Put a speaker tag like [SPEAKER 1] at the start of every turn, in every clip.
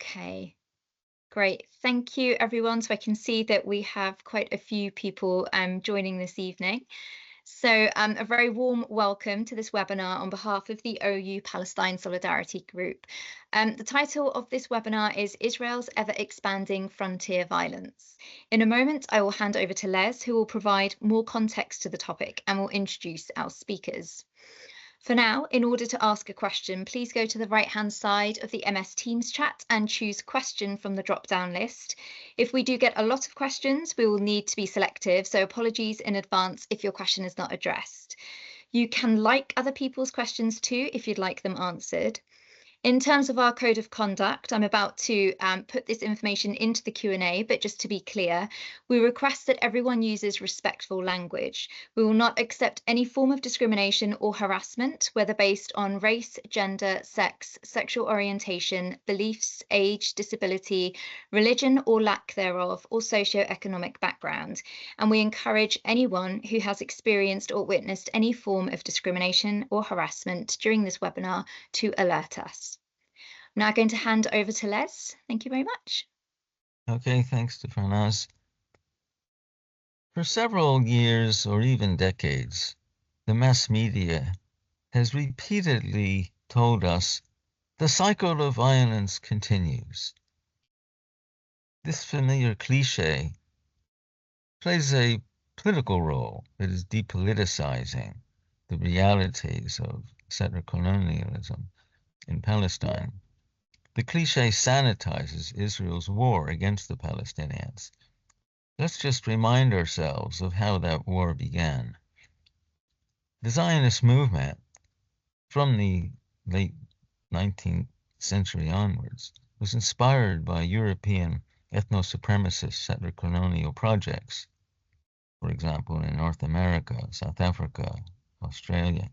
[SPEAKER 1] Okay, great. Thank you, everyone. So I can see that we have quite a few people joining this evening. So a very warm welcome to this webinar on behalf of the OU Palestine Solidarity Group. The title of this webinar is Israel's Ever-Expanding Frontier Violence. In a moment, I will hand over to Les, who will provide more context to the topic and will introduce our speakers. For now, in order to ask a question, please go to the right-hand side of the MS Teams chat and choose question from the drop-down list. If we do get a lot of questions, we will need to be selective, so apologies in advance if your question is not addressed. You can like other people's questions too if you'd like them answered. In terms of our code of conduct, I'm about to put this information into the Q&A, but just to be clear, we request that everyone uses respectful language. We will not accept any form of discrimination or harassment, whether based on race, gender, sex, sexual orientation, beliefs, age, disability, religion or lack thereof, or socioeconomic background. And we encourage anyone who has experienced or witnessed any form of discrimination or harassment during this webinar to alert us. I'm now going to hand over to Les. Thank you very much.
[SPEAKER 2] Okay, thanks to Farnaz. For several years or even decades, the mass media has repeatedly told us the cycle of violence continues. This familiar cliché plays a political role. It is depoliticizing the realities of settler-colonialism in Palestine. The cliché sanitizes Israel's war against the Palestinians. Let's just remind ourselves of how that war began. The Zionist movement, from the late 19th century onwards, was inspired by European ethno-supremacist settler-colonial projects, for example, in North America, South Africa, Australia.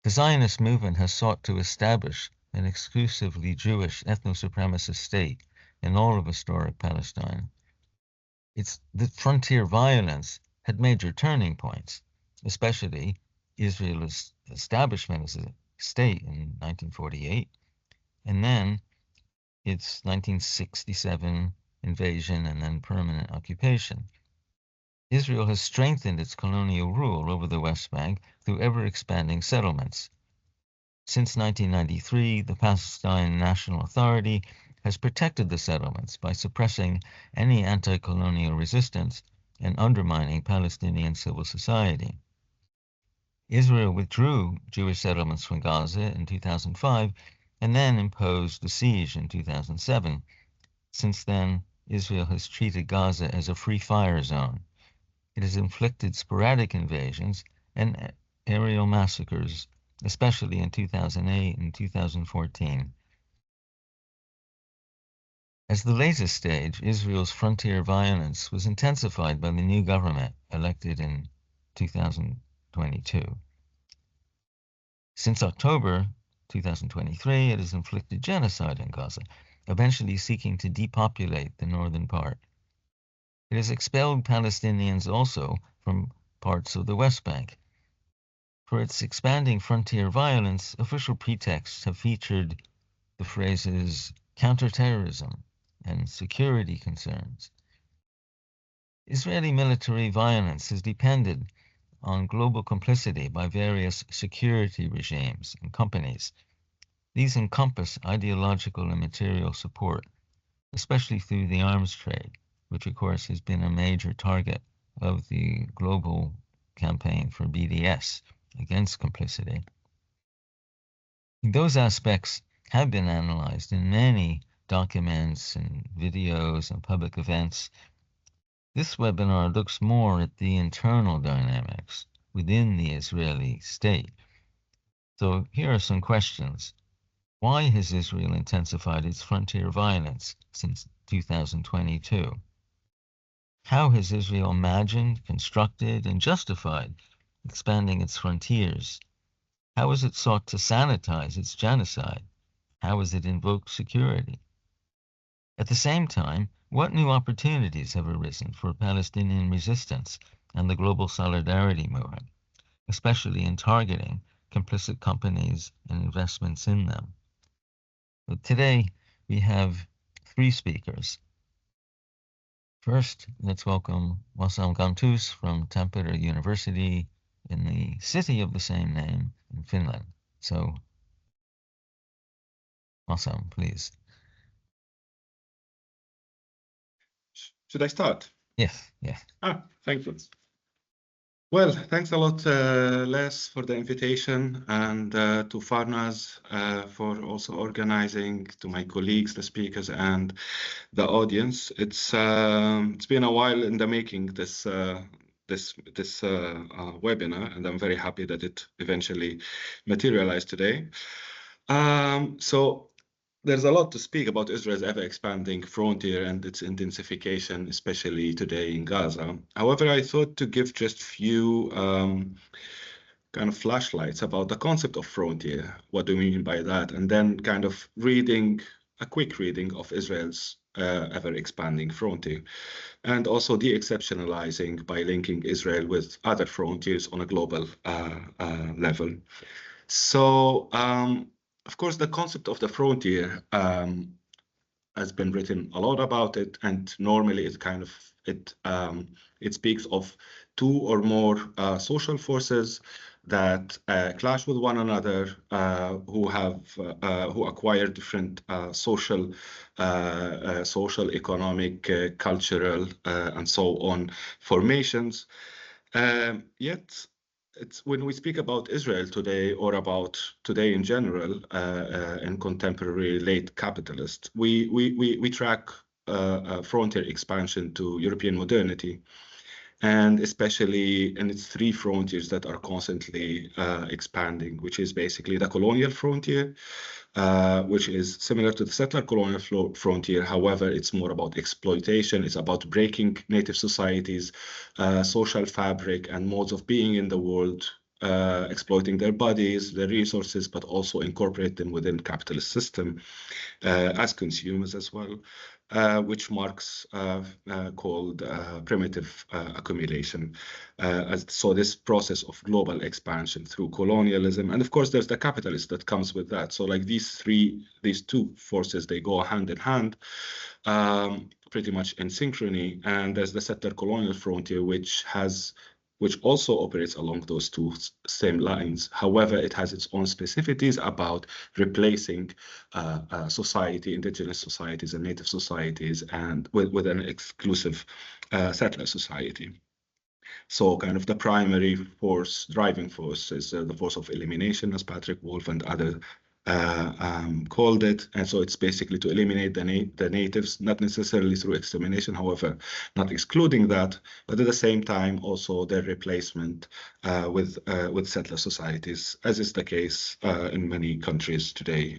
[SPEAKER 2] The Zionist movement has sought to establish an exclusively Jewish ethno-supremacist state in all of historic Palestine. The frontier violence had major turning points, especially Israel's establishment as a state in 1948, and then its 1967 invasion and then permanent occupation. Israel has strengthened its colonial rule over the West Bank through ever-expanding settlements. Since 1993, the Palestine National Authority has protected the settlements by suppressing any anti-colonial resistance and undermining Palestinian civil society. Israel withdrew Jewish settlements from Gaza in 2005 and then imposed a siege in 2007. Since then, Israel has treated Gaza as a free fire zone. It has inflicted sporadic invasions and aerial massacres, especially in 2008 and 2014. As the latest stage, Israel's frontier violence was intensified by the new government elected in 2022. Since October 2023, it has inflicted genocide in Gaza, eventually seeking to depopulate the northern part. It has expelled Palestinians also from parts of the West Bank. For its expanding frontier violence, official pretexts have featured the phrases counterterrorism and security concerns. Israeli military violence has depended on global complicity by various security regimes and companies. These encompass ideological and material support, especially through the arms trade, which of course has been a major target of the global campaign for BDS against complicity. Those aspects have been analyzed in many documents and videos and public events. This webinar looks more at the internal dynamics within the Israeli state. So here are some questions. Why has Israel intensified its frontier violence since 2022? How has Israel imagined, constructed, and justified expanding its frontiers? How has it sought to sanitize its genocide? How has it invoked security? At the same time, what new opportunities have arisen for Palestinian resistance and the global solidarity movement, especially in targeting complicit companies and investments in them? But today, we have 3 speakers. First, let's welcome Wassam Gantus from Tampere University in the city of the same name in Finland. So, Wassam, please.
[SPEAKER 3] Should I start?
[SPEAKER 2] Yes, yes.
[SPEAKER 3] Thank you. Well, thanks a lot, Les, for the invitation, and to Farnaz for also organizing, to my colleagues, the speakers, and the audience. It's been a while in the making, this webinar, and I'm very happy that it eventually materialized today. So there's a lot to speak about Israel's ever-expanding frontier and its intensification, especially today in Gaza. However, I thought to give just few kind of flashlights about the concept of frontier. What do we mean by that? And then kind of a quick reading of Israel's ever-expanding frontier, and also de-exceptionalizing by linking Israel with other frontiers on a global level. So, of course, the concept of the frontier has been written a lot about it, and normally it speaks of 2 or more social forces that clash with one another, who acquire different social, economic, cultural, and so on formations. Yet, when we speak about Israel today, or about today in general, in contemporary late capitalist, we track frontier expansion to European modernity, and especially in its 3 frontiers that are constantly expanding, which is basically the colonial frontier, which is similar to the settler-colonial frontier. However, it's more about exploitation. It's about breaking native societies, social fabric, and modes of being in the world, exploiting their bodies, their resources, but also incorporate them within capitalist system as consumers as well, which Marx called primitive accumulation. So this process of global expansion through colonialism, and of course there's the capitalist that comes with that. So like these 2 forces, they go hand in hand, pretty much in synchrony. And there's the settler-colonial frontier, which also operates along those 2 same lines. However, it has its own specificities about replacing society, indigenous societies and native societies, and with an exclusive settler society. So kind of the primary force, driving force, is the force of elimination, as Patrick Wolf and other called it. And so it's basically to eliminate the natives, not necessarily through extermination, however, not excluding that, but at the same time also their replacement with settler societies, as is the case in many countries today,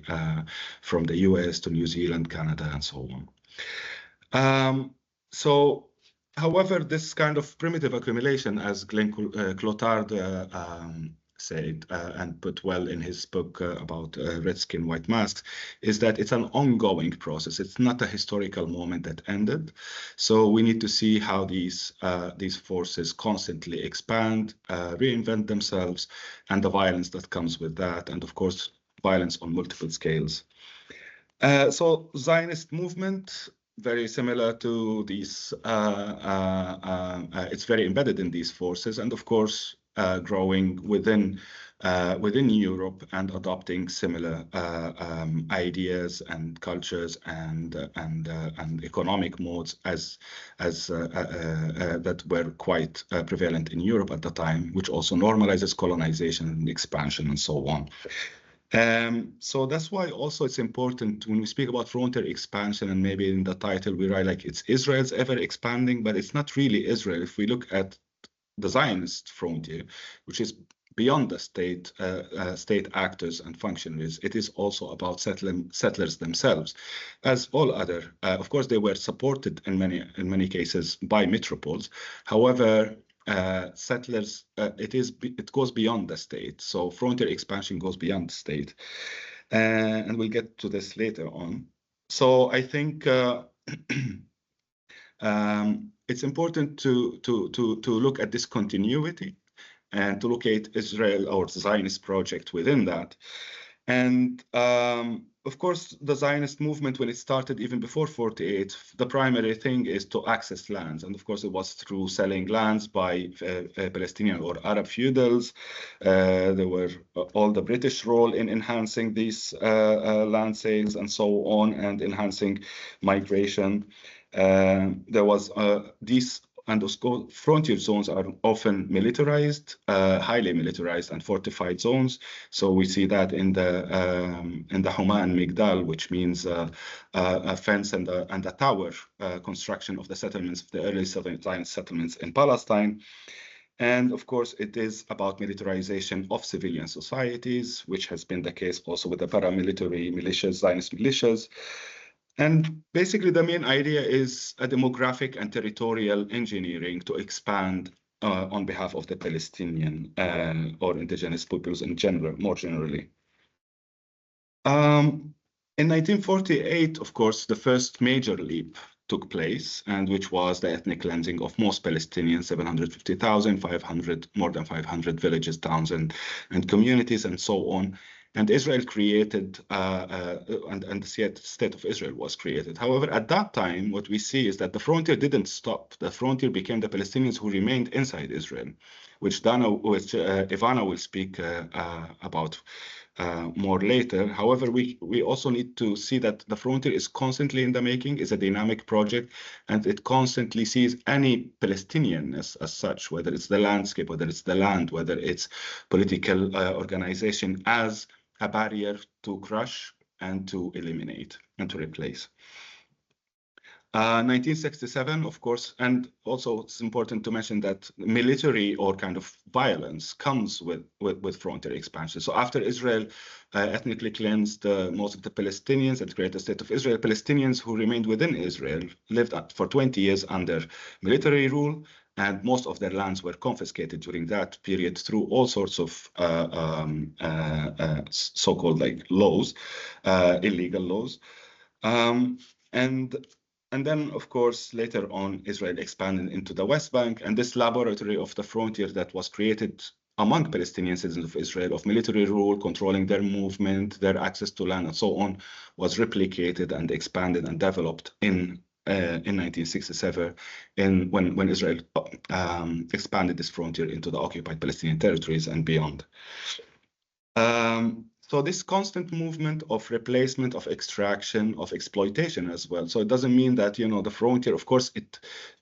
[SPEAKER 3] from the US to New Zealand, Canada, and so on. However, this kind of primitive accumulation, as Glenn Clotard said and put well in his book about red skin, white masks, is that it's an ongoing process. It's not a historical moment that ended. So we need to see how these forces constantly expand, reinvent themselves, and the violence that comes with that, and of course, violence on multiple scales. So Zionist movement, very similar to these, it's very embedded in these forces, and of course, growing within Europe and adopting similar ideas and cultures and economic modes as that were quite prevalent in Europe at the time, which also normalizes colonization and expansion and so on. So that's why also it's important when we speak about frontier expansion, and maybe in the title we write like it's Israel's ever expanding, but it's not really Israel. If we look at the Zionist frontier, which is beyond the state actors and functionaries, it is also about settlers themselves, as all other. Of course, they were supported in many cases by metropoles. However, settlers, it goes beyond the state. So frontier expansion goes beyond the state, and we'll get to this later on. So I think it's important to look at this continuity and to locate Israel or the Zionist project within that. And of course, the Zionist movement, when it started even before 48, the primary thing is to access lands. And of course, it was through selling lands by Palestinian or Arab feudals. There were all the British role in enhancing these land sales and so on, and enhancing migration. There was these, and those frontier zones are often militarized, highly militarized and fortified zones. So we see that in the Huma and Migdal, which means a fence and a tower construction of the settlements, of the early Zionist settlements in Palestine. And of course, it is about militarization of civilian societies, which has been the case also with the paramilitary militias, Zionist militias. And basically, the main idea is a demographic and territorial engineering to expand on behalf of the Palestinian or indigenous peoples in general, more generally. In 1948, of course, the first major leap took place, and which was the ethnic cleansing of most Palestinians, 750,000, more than 500 villages, towns, and communities, and so on. And Israel created, and the state of Israel was created. However, at that time, what we see is that the frontier didn't stop. The frontier became the Palestinians who remained inside Israel, which Ivana will speak about more later. However, we also need to see that the frontier is constantly in the making, is a dynamic project, and it constantly sees any Palestinian as such, whether it's the landscape, whether it's the land, whether it's political organization, as a barrier to crush and to eliminate and to replace. 1967, of course, and also it's important to mention that military or kind of violence comes with frontier expansion. So after Israel ethnically cleansed most of the Palestinians and created the state of Israel, Palestinians who remained within Israel lived for 20 years under military rule, and most of their lands were confiscated during that period through all sorts of so-called like laws, illegal laws. And then, of course, later on, Israel expanded into the West Bank, and this laboratory of the frontier that was created among Palestinian citizens of Israel, of military rule, controlling their movement, their access to land, and so on, was replicated and expanded and developed in 1967, when Israel expanded this frontier into the occupied Palestinian territories and beyond. So this constant movement of replacement, of extraction, of exploitation as well. So it doesn't mean that, you know, the frontier, of course,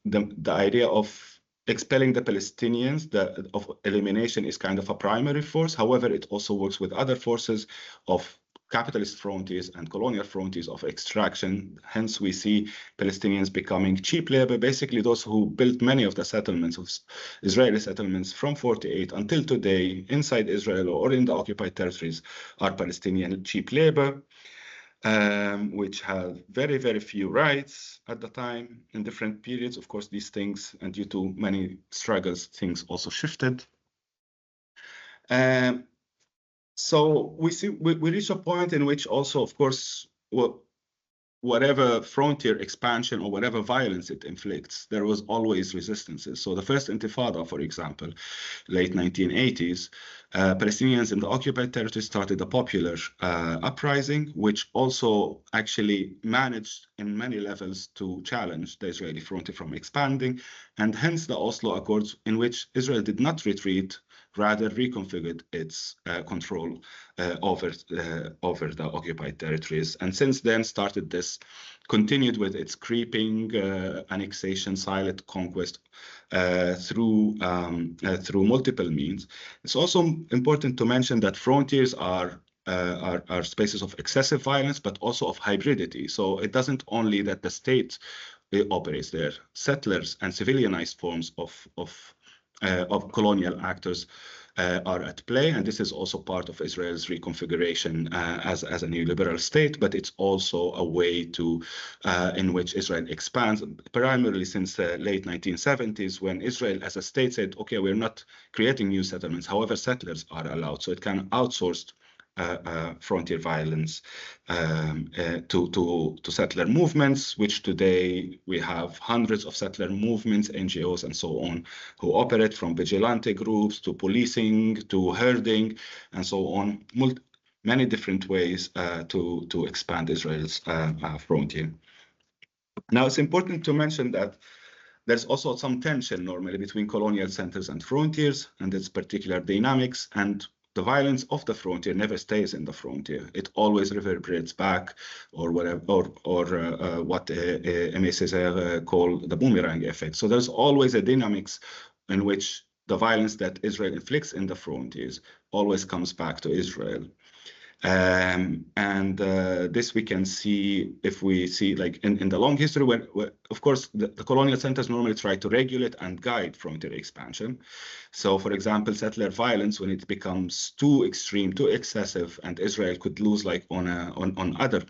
[SPEAKER 3] the idea of expelling the Palestinians, of elimination is kind of a primary force. However, it also works with other forces of capitalist frontiers and colonial frontiers of extraction. Hence, we see Palestinians becoming cheap labor. Basically, those who built many of the settlements, of Israeli settlements from 48 until today inside Israel or in the occupied territories, are Palestinian cheap labor, which have very, very few rights at the time in different periods. Of course, these things, and due to many struggles, things also shifted. So we reach a point in which also, of course, whatever frontier expansion or whatever violence it inflicts, there was always resistances. So the first Intifada, for example, late 1980s, Palestinians in the occupied territory started a popular uprising, which also actually managed in many levels to challenge the Israeli frontier from expanding, and hence the Oslo Accords, in which Israel did not retreat, rather reconfigured its control over the occupied territories. And since then continued with its creeping annexation, silent conquest through multiple means. It's also important to mention that frontiers are spaces of excessive violence, but also of hybridity. So it doesn't only that the state operates there. Settlers and civilianized forms of colonial actors are at play, and this is also part of Israel's reconfiguration as a neoliberal state, but it's also a way in which Israel expands, primarily since the late 1970s, when Israel as a state said, okay, we're not creating new settlements, however, settlers are allowed, so it can outsource frontier violence to settler movements, which today we have hundreds of settler movements, NGOs, and so on, who operate from vigilante groups to policing to herding and so on. many different ways to expand Israel's frontier. Now, it's important to mention that there's also some tension normally between colonial centers and frontiers and its particular dynamics, and the violence of the frontier never stays in the frontier. It always reverberates back, or whatever, or what Aimé Césaire called the boomerang effect. So there's always a dynamics in which the violence that Israel inflicts in the frontiers always comes back to Israel. This we can see if we see like in the long history where of course the colonial centers normally try to regulate and guide frontier expansion. So for example, settler violence, when it becomes too extreme, too excessive, and Israel could lose like on other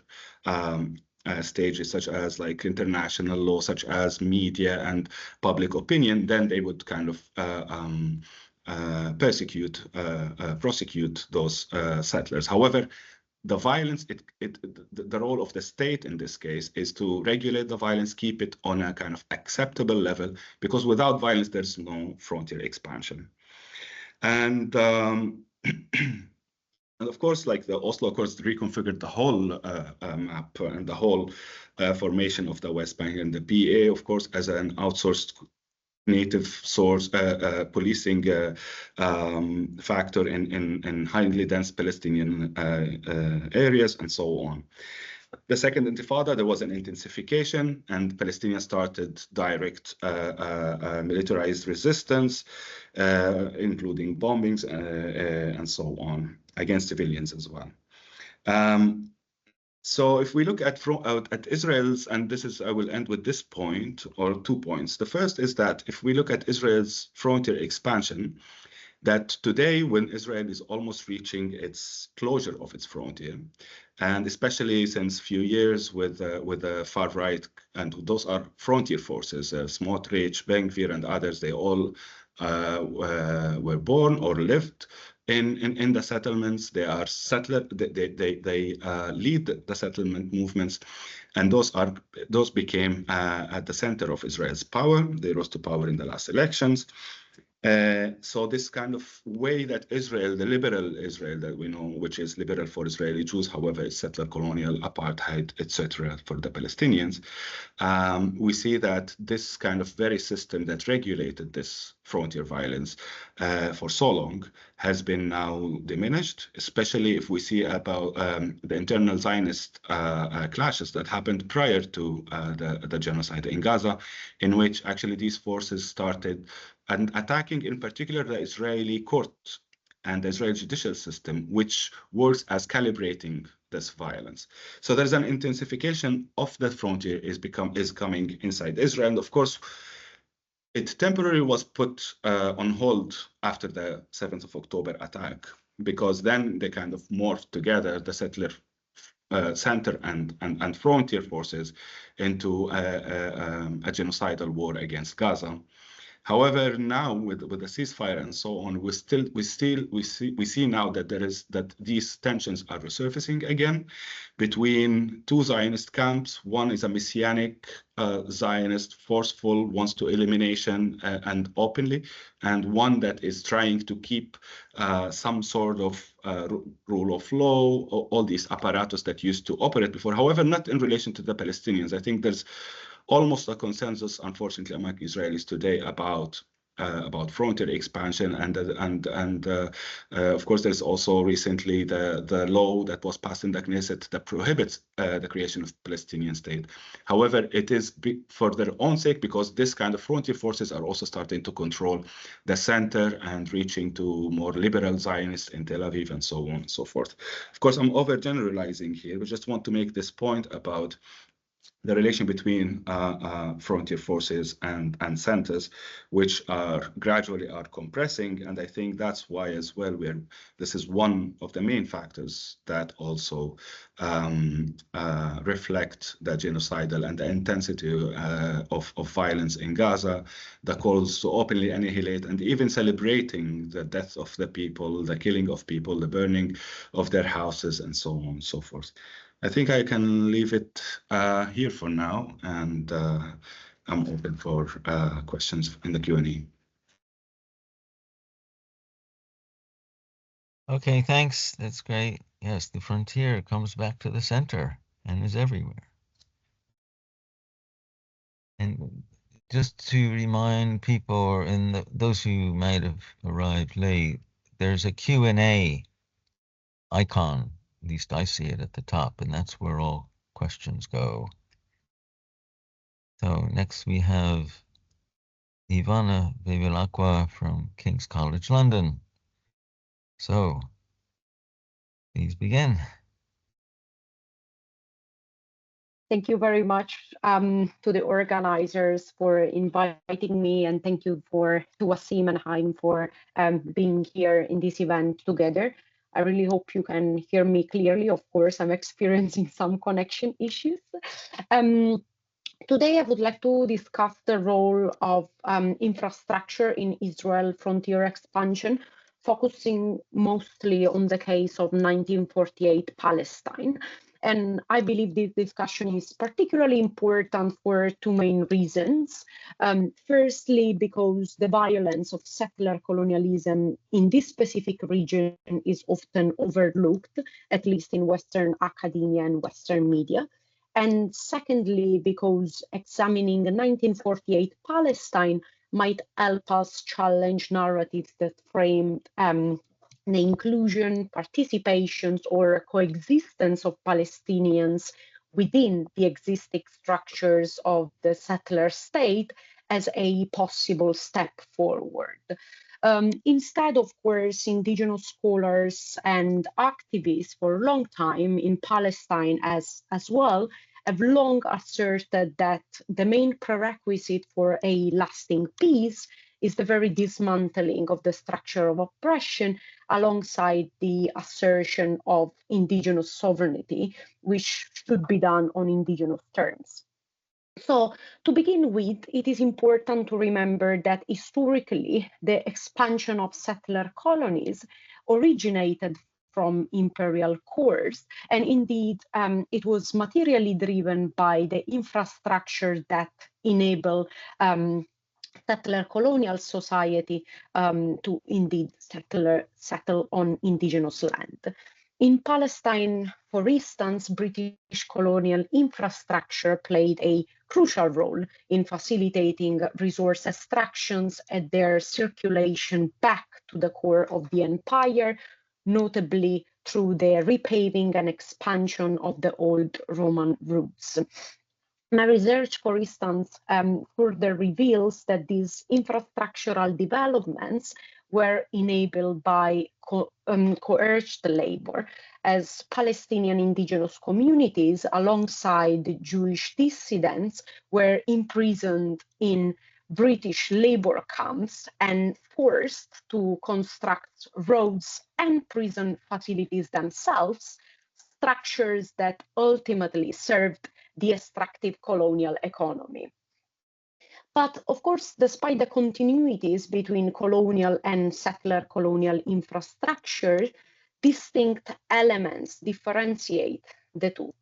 [SPEAKER 3] stages such as like international law, such as media and public opinion, then they would kind of prosecute those settlers. However, the violence, the role of the state in this case is to regulate the violence, keep it on a kind of acceptable level, because without violence, there's no frontier expansion. And and of course, like the Oslo Accords reconfigured the whole map and the whole formation of the West Bank, and the PA, of course, as an outsourced native source policing factor in highly dense Palestinian areas, and so on. The second Intifada, there was an intensification, and Palestinians started direct militarized resistance, including bombings and so on, against civilians as well. So if we look at Israel's, and this is, I will end with this point, or 2 points. The first is that if we look at Israel's frontier expansion, that today when Israel is almost reaching its closure of its frontier, and especially since few years with the far right, and those are frontier forces, Smotrich, Ben Gvir, and others, they all were born or lived in the settlements. They are they lead the settlement movements, and those became at the center of Israel's power. They rose to power in the last elections. So this kind of way that Israel, the liberal Israel that we know, which is liberal for Israeli Jews, however, it's settler-colonial, apartheid, etc., for the Palestinians, we see that this kind of very system that regulated this frontier violence for so long has been now diminished, especially if we see about the internal Zionist clashes that happened prior to the genocide in Gaza, in which actually these forces started and attacking in particular the Israeli court and the Israeli judicial system, which works as calibrating this violence. So there's an intensification of the frontier is coming inside Israel. And of course, it temporarily was put on hold after the 7th of October attack, because then they kind of morphed together, the settler center and frontier forces, into a genocidal war against Gaza. However, now with the ceasefire and so on, we see now that these tensions are resurfacing again between two Zionist camps. One is a messianic Zionist, forceful, wants to elimination and openly, and one that is trying to keep some sort of rule of law, all these apparatus that used to operate before. However, not in relation to the Palestinians. I think there's almost a consensus, unfortunately, among Israelis today about frontier expansion, and of course, there's also recently the law that was passed in the Knesset that prohibits the creation of Palestinian state. However, it is for their own sake, because this kind of frontier forces are also starting to control the center and reaching to more liberal Zionists in Tel Aviv and so on and so forth. Of course, I'm overgeneralizing here. We just want to make this point about the relation between frontier forces and centers, which are gradually compressing. And I think that's why as well this is one of the main factors that also reflect the genocidal and the intensity of violence in Gaza, the calls to openly annihilate and even celebrating the death of the people, the killing of people, the burning of their houses, and so on and so forth. I think I can leave it here for now, and I'm open for questions in the Q&A.
[SPEAKER 2] Okay, thanks. That's great. Yes, the frontier comes back to the center and is everywhere. And just to remind people and those who might have arrived late, there's a Q&A icon, at least I see it at the top, and that's where all questions go. So next we have Ivana Bevilacqua from King's College London. So please begin.
[SPEAKER 4] Thank you very much to the organizers for inviting me, and thank you to Wasim and Haim for being here in this event together. I really hope you can hear me clearly. Of course, I'm experiencing some connection issues. Today, I would like to discuss the role of infrastructure in Israel frontier expansion, focusing mostly on the case of 1948 Palestine. And I believe this discussion is particularly important for two main reasons. Firstly, because the violence of settler colonialism in this specific region is often overlooked, at least in Western academia and Western media. And secondly, because examining 1948 Palestine might help us challenge narratives that frame the inclusion, participations, or coexistence of Palestinians within the existing structures of the settler state as a possible step forward. Instead, of course, indigenous scholars and activists for a long time in Palestine as well have long asserted that the main prerequisite for a lasting peace is the very dismantling of the structure of oppression alongside the assertion of indigenous sovereignty, which should be done on indigenous terms. So to begin with, it is important to remember that historically, the expansion of settler colonies originated from imperial cores. And indeed, it was materially driven by the infrastructure that enable settler-colonial society to indeed settle on indigenous land. In Palestine, for instance, British colonial infrastructure played a crucial role in facilitating resource extractions and their circulation back to the core of the empire, notably through the repaving and expansion of the old Roman routes. My research, for instance, further reveals that these infrastructural developments were enabled by coerced labor, as Palestinian indigenous communities, alongside Jewish dissidents, were imprisoned in British labor camps and forced to construct roads and prison facilities themselves, structures that ultimately served the extractive colonial economy. But of course, despite the continuities between colonial and settler colonial infrastructure, distinct elements differentiate the two.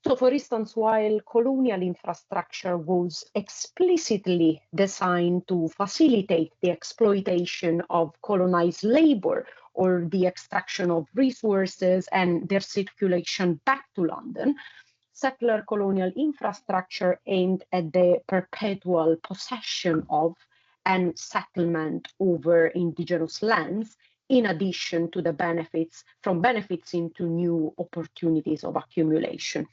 [SPEAKER 4] So for instance, while colonial infrastructure was explicitly designed to facilitate the exploitation of colonized labor or the extraction of resources and their circulation back to London, settler colonial infrastructure aimed at the perpetual possession of and settlement over indigenous lands, in addition to the benefits into new opportunities of accumulation.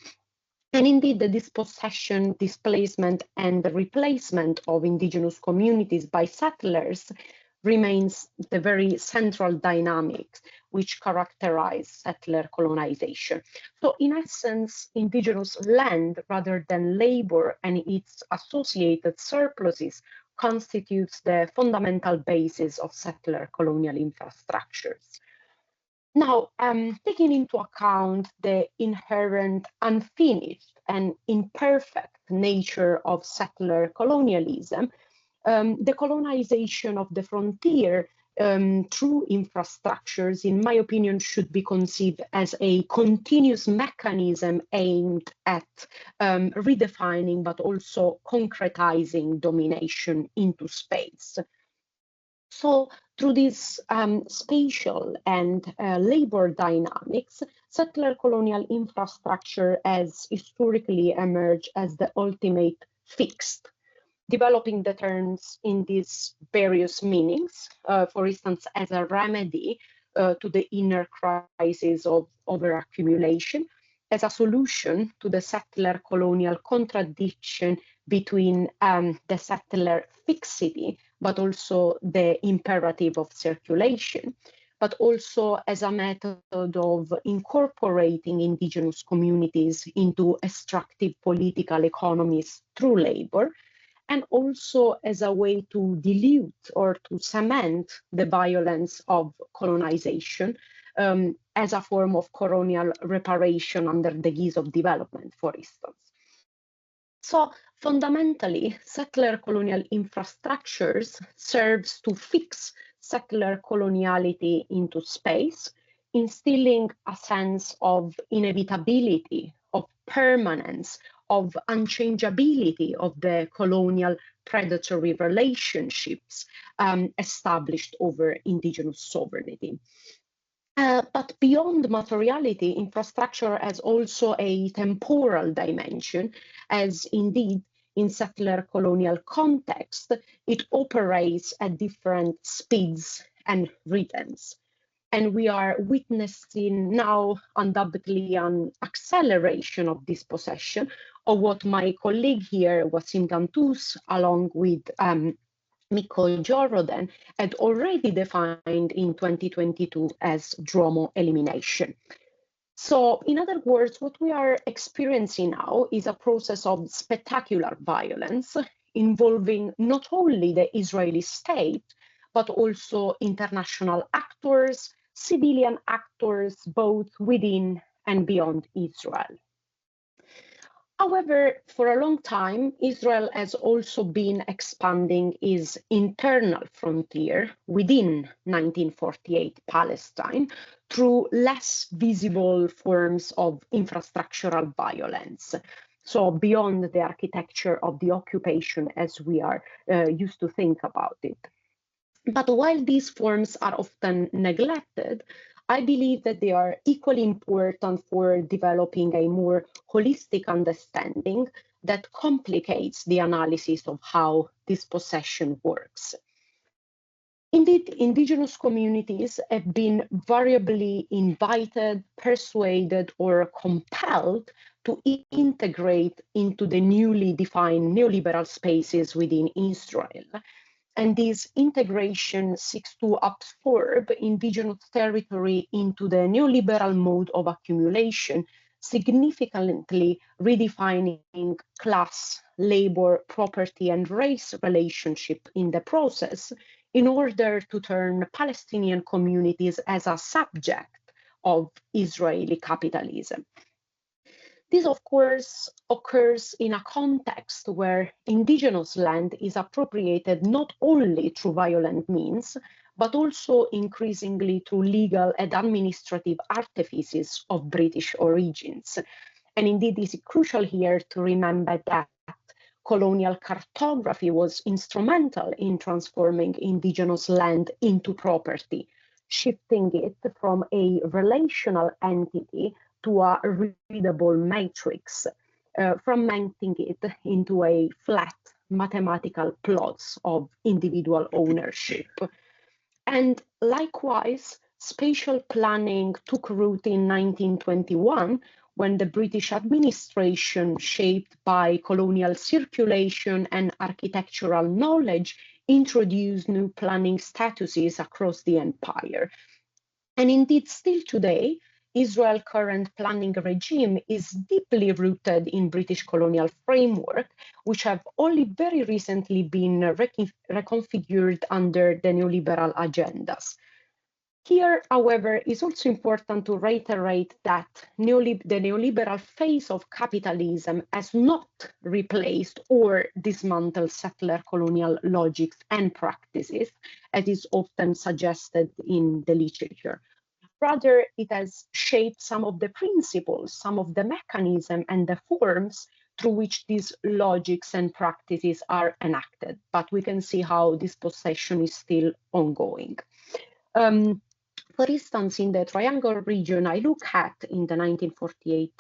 [SPEAKER 4] And indeed, the dispossession, displacement, and the replacement of indigenous communities by settlers remains the very central dynamics which characterize settler colonization. So in essence, indigenous land rather than labor and its associated surpluses constitutes the fundamental basis of settler colonial infrastructures. Now, taking into account the inherent unfinished and imperfect nature of settler colonialism, the colonization of the frontier through infrastructures, in my opinion, should be conceived as a continuous mechanism aimed at redefining but also concretizing domination into space. So through these spatial and labor dynamics, settler colonial infrastructure has historically emerged as the ultimate fixed, developing the terms in these various meanings, for instance, as a remedy to the inner crisis of overaccumulation, as a solution to the settler colonial contradiction between the settler fixity, but also the imperative of circulation, but also as a method of incorporating indigenous communities into extractive political economies through labor, and also as a way to dilute or to cement the violence of colonization as a form of colonial reparation under the guise of development, for instance. So fundamentally, settler colonial infrastructures serves to fix settler coloniality into space, instilling a sense of inevitability, of permanence, of unchangeability of the colonial predatory relationships established over indigenous sovereignty. But beyond materiality, infrastructure has also a temporal dimension, as indeed in settler colonial context, it operates at different speeds and rhythms. And we are witnessing now undoubtedly an acceleration of dispossession of what my colleague here, Wasim Gantous, along with Mikko Joroden, had already defined in 2022 as Dromo elimination. So, in other words, what we are experiencing now is a process of spectacular violence involving not only the Israeli state, but also international actors, civilian actors, both within and beyond Israel. However, for a long time, Israel has also been expanding its internal frontier within 1948 Palestine through less visible forms of infrastructural violence. So beyond the architecture of the occupation as we are used to think about it. But while these forms are often neglected, I believe that they are equally important for developing a more holistic understanding that complicates the analysis of how dispossession works. Indeed, indigenous communities have been variably invited, persuaded, or compelled to integrate into the newly defined neoliberal spaces within Israel. And this integration seeks to absorb indigenous territory into the neoliberal mode of accumulation, significantly redefining class, labor, property, and race relationship in the process in order to turn Palestinian communities as a subject of Israeli capitalism. This, of course, occurs in a context where indigenous land is appropriated not only through violent means, but also increasingly through legal and administrative artifices of British origins. And indeed, it is crucial here to remember that colonial cartography was instrumental in transforming indigenous land into property, shifting it from a relational entity to a readable matrix, fragmenting it into a flat mathematical plots of individual ownership. And likewise, spatial planning took root in 1921 when the British administration, shaped by colonial circulation and architectural knowledge, introduced new planning statuses across the empire. And indeed, still today, Israel's current planning regime is deeply rooted in British colonial framework, which have only very recently been reconfigured under the neoliberal agendas. Here, however, it's also important to reiterate that the neoliberal phase of capitalism has not replaced or dismantled settler colonial logics and practices, as is often suggested in the literature. Rather, it has shaped some of the principles, some of the mechanisms and the forms through which these logics and practices are enacted. But we can see how this possession is still ongoing. For instance, in the Triangle region I look at in the 1948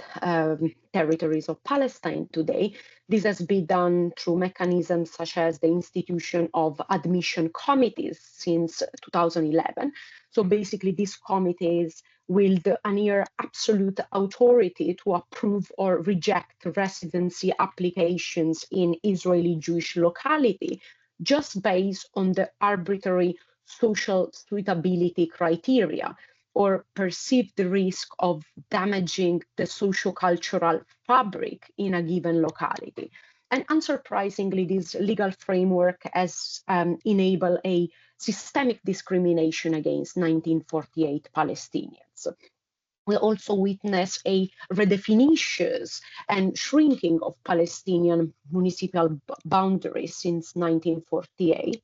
[SPEAKER 4] territories of Palestine today, this has been done through mechanisms such as the institution of admission committees since 2011. So basically, these committees wield a near absolute authority to approve or reject residency applications in Israeli Jewish locality, just based on the arbitrary social suitability criteria or perceived risk of damaging the socio-cultural fabric in a given locality. And unsurprisingly, this legal framework has enabled a systemic discrimination against 1948 Palestinians. We also witness a redefinitions and shrinking of Palestinian municipal boundaries since 1948.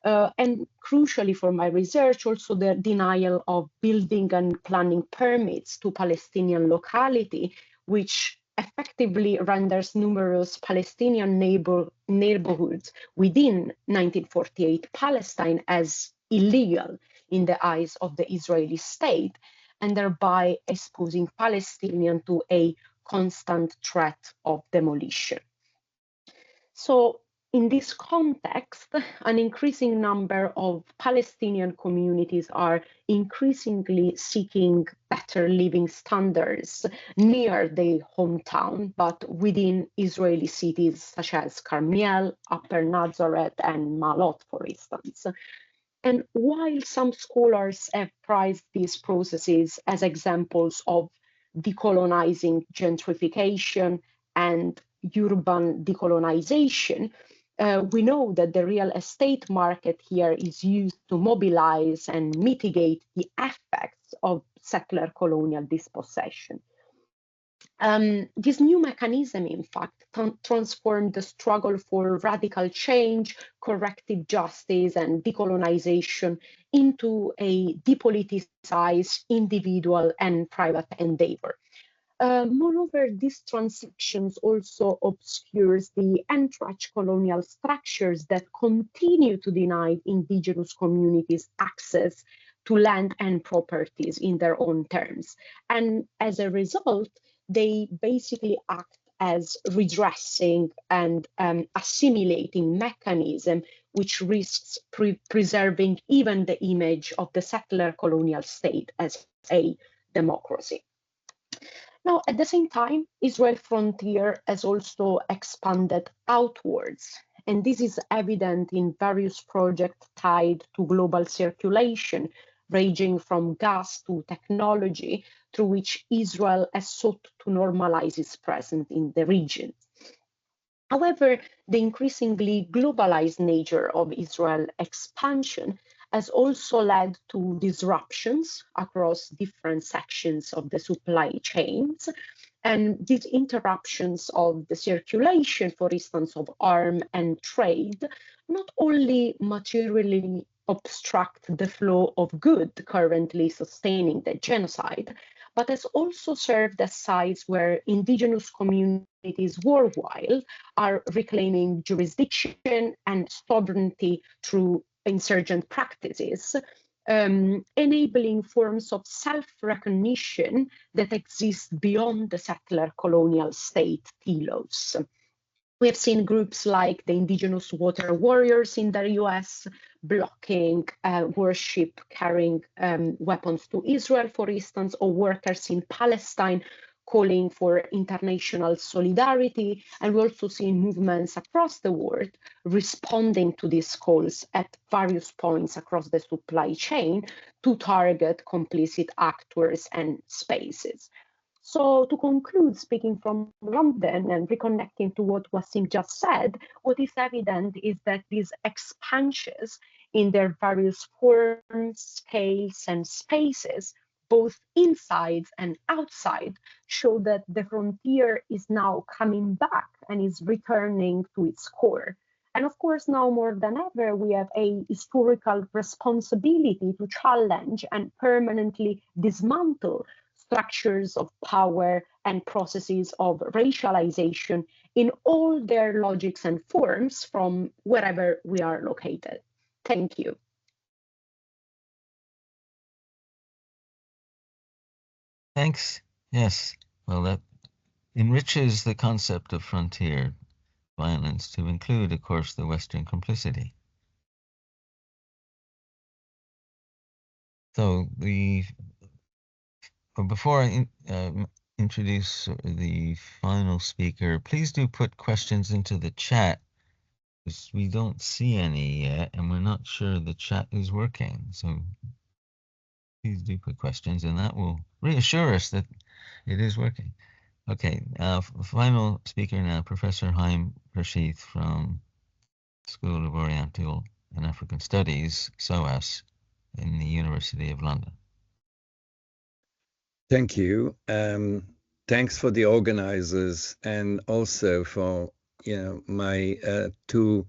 [SPEAKER 4] And crucially for my research, also the denial of building and planning permits to Palestinian locality, which effectively renders numerous Palestinian neighborhoods within 1948 Palestine as illegal in the eyes of the Israeli state, and thereby exposing Palestinians to a constant threat of demolition. So in this context, an increasing number of Palestinian communities are increasingly seeking better living standards near their hometown, but within Israeli cities such as Carmiel, Upper Nazareth, and Malot, for instance. And while some scholars have prized these processes as examples of decolonizing gentrification and urban decolonization, we know that the real estate market here is used to mobilize and mitigate the effects of settler-colonial dispossession. This new mechanism, in fact, transformed the struggle for radical change, corrective justice, and decolonization into a depoliticized individual and private endeavor. Moreover, these transactions also obscures the entrenched colonial structures that continue to deny indigenous communities access to land and properties in their own terms. And as a result, they basically act as redressing and assimilating mechanism, which risks preserving even the image of the settler colonial state as a democracy. Now, at the same time, Israel's frontier has also expanded outwards, and this is evident in various projects tied to global circulation, ranging from gas to technology, through which Israel has sought to normalize its presence in the region. However, the increasingly globalized nature of Israel's expansion has also led to disruptions across different sections of the supply chains. And these interruptions of the circulation, for instance, of arms and trade, not only materially obstruct the flow of goods currently sustaining the genocide, but has also served as sites where indigenous communities worldwide are reclaiming jurisdiction and sovereignty through insurgent practices, enabling forms of self-recognition that exist beyond the settler-colonial state telos. We have seen groups like the Indigenous Water Warriors in the US blocking worship carrying weapons to Israel, for instance, or workers in Palestine calling for international solidarity. And we also see movements across the world responding to these calls at various points across the supply chain to target complicit actors and spaces. So to conclude, speaking from London and reconnecting to what Wasim just said, what is evident is that these expansions in their various forms, scales, and spaces, both inside and outside, show that the frontier is now coming back and is returning to its core. And of course, now more than ever, we have a historical responsibility to challenge and permanently dismantle structures of power and processes of racialization in all their logics and forms from wherever we are located. Thank you.
[SPEAKER 2] Thanks. Yes. Well, that enriches the concept of frontier violence to include, of course, the Western complicity. So before I introduce the final speaker, please do put questions into the chat, because we don't see any yet, and we're not sure the chat is working. So please do put questions, and that will reassure us that it is working. Okay, final speaker now, Professor Haim Rashid from School of Oriental and African Studies, SOAS, in the University of London.
[SPEAKER 5] Thank you. Thanks for the organizers, and also for my two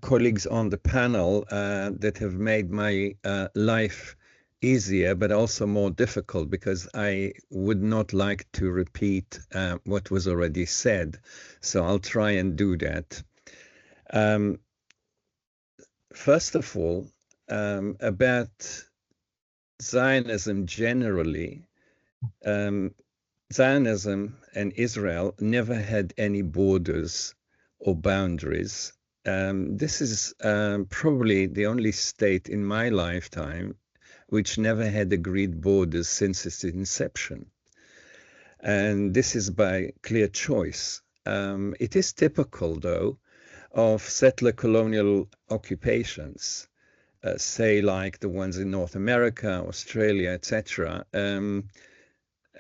[SPEAKER 5] colleagues on the panel that have made my life easier, but also more difficult, because I would not like to repeat what was already said. So I'll try and do that. First of all, about Zionism generally, Zionism and Israel never had any borders or boundaries. This is probably the only state in my lifetime which never had agreed borders since its inception. And this is by clear choice. It is typical, though, of settler-colonial occupations, say like the ones in North America, Australia, etc.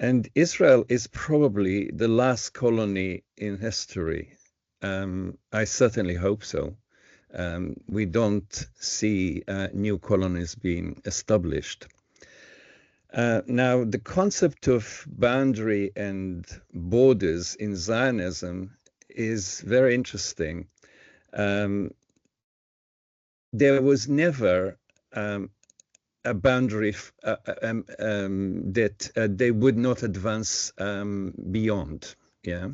[SPEAKER 5] And Israel is probably the last colony in history. I certainly hope so. We don't see new colonies being established. Now, the concept of boundary and borders in Zionism is very interesting. There was never a boundary that they would not advance beyond. Yeah.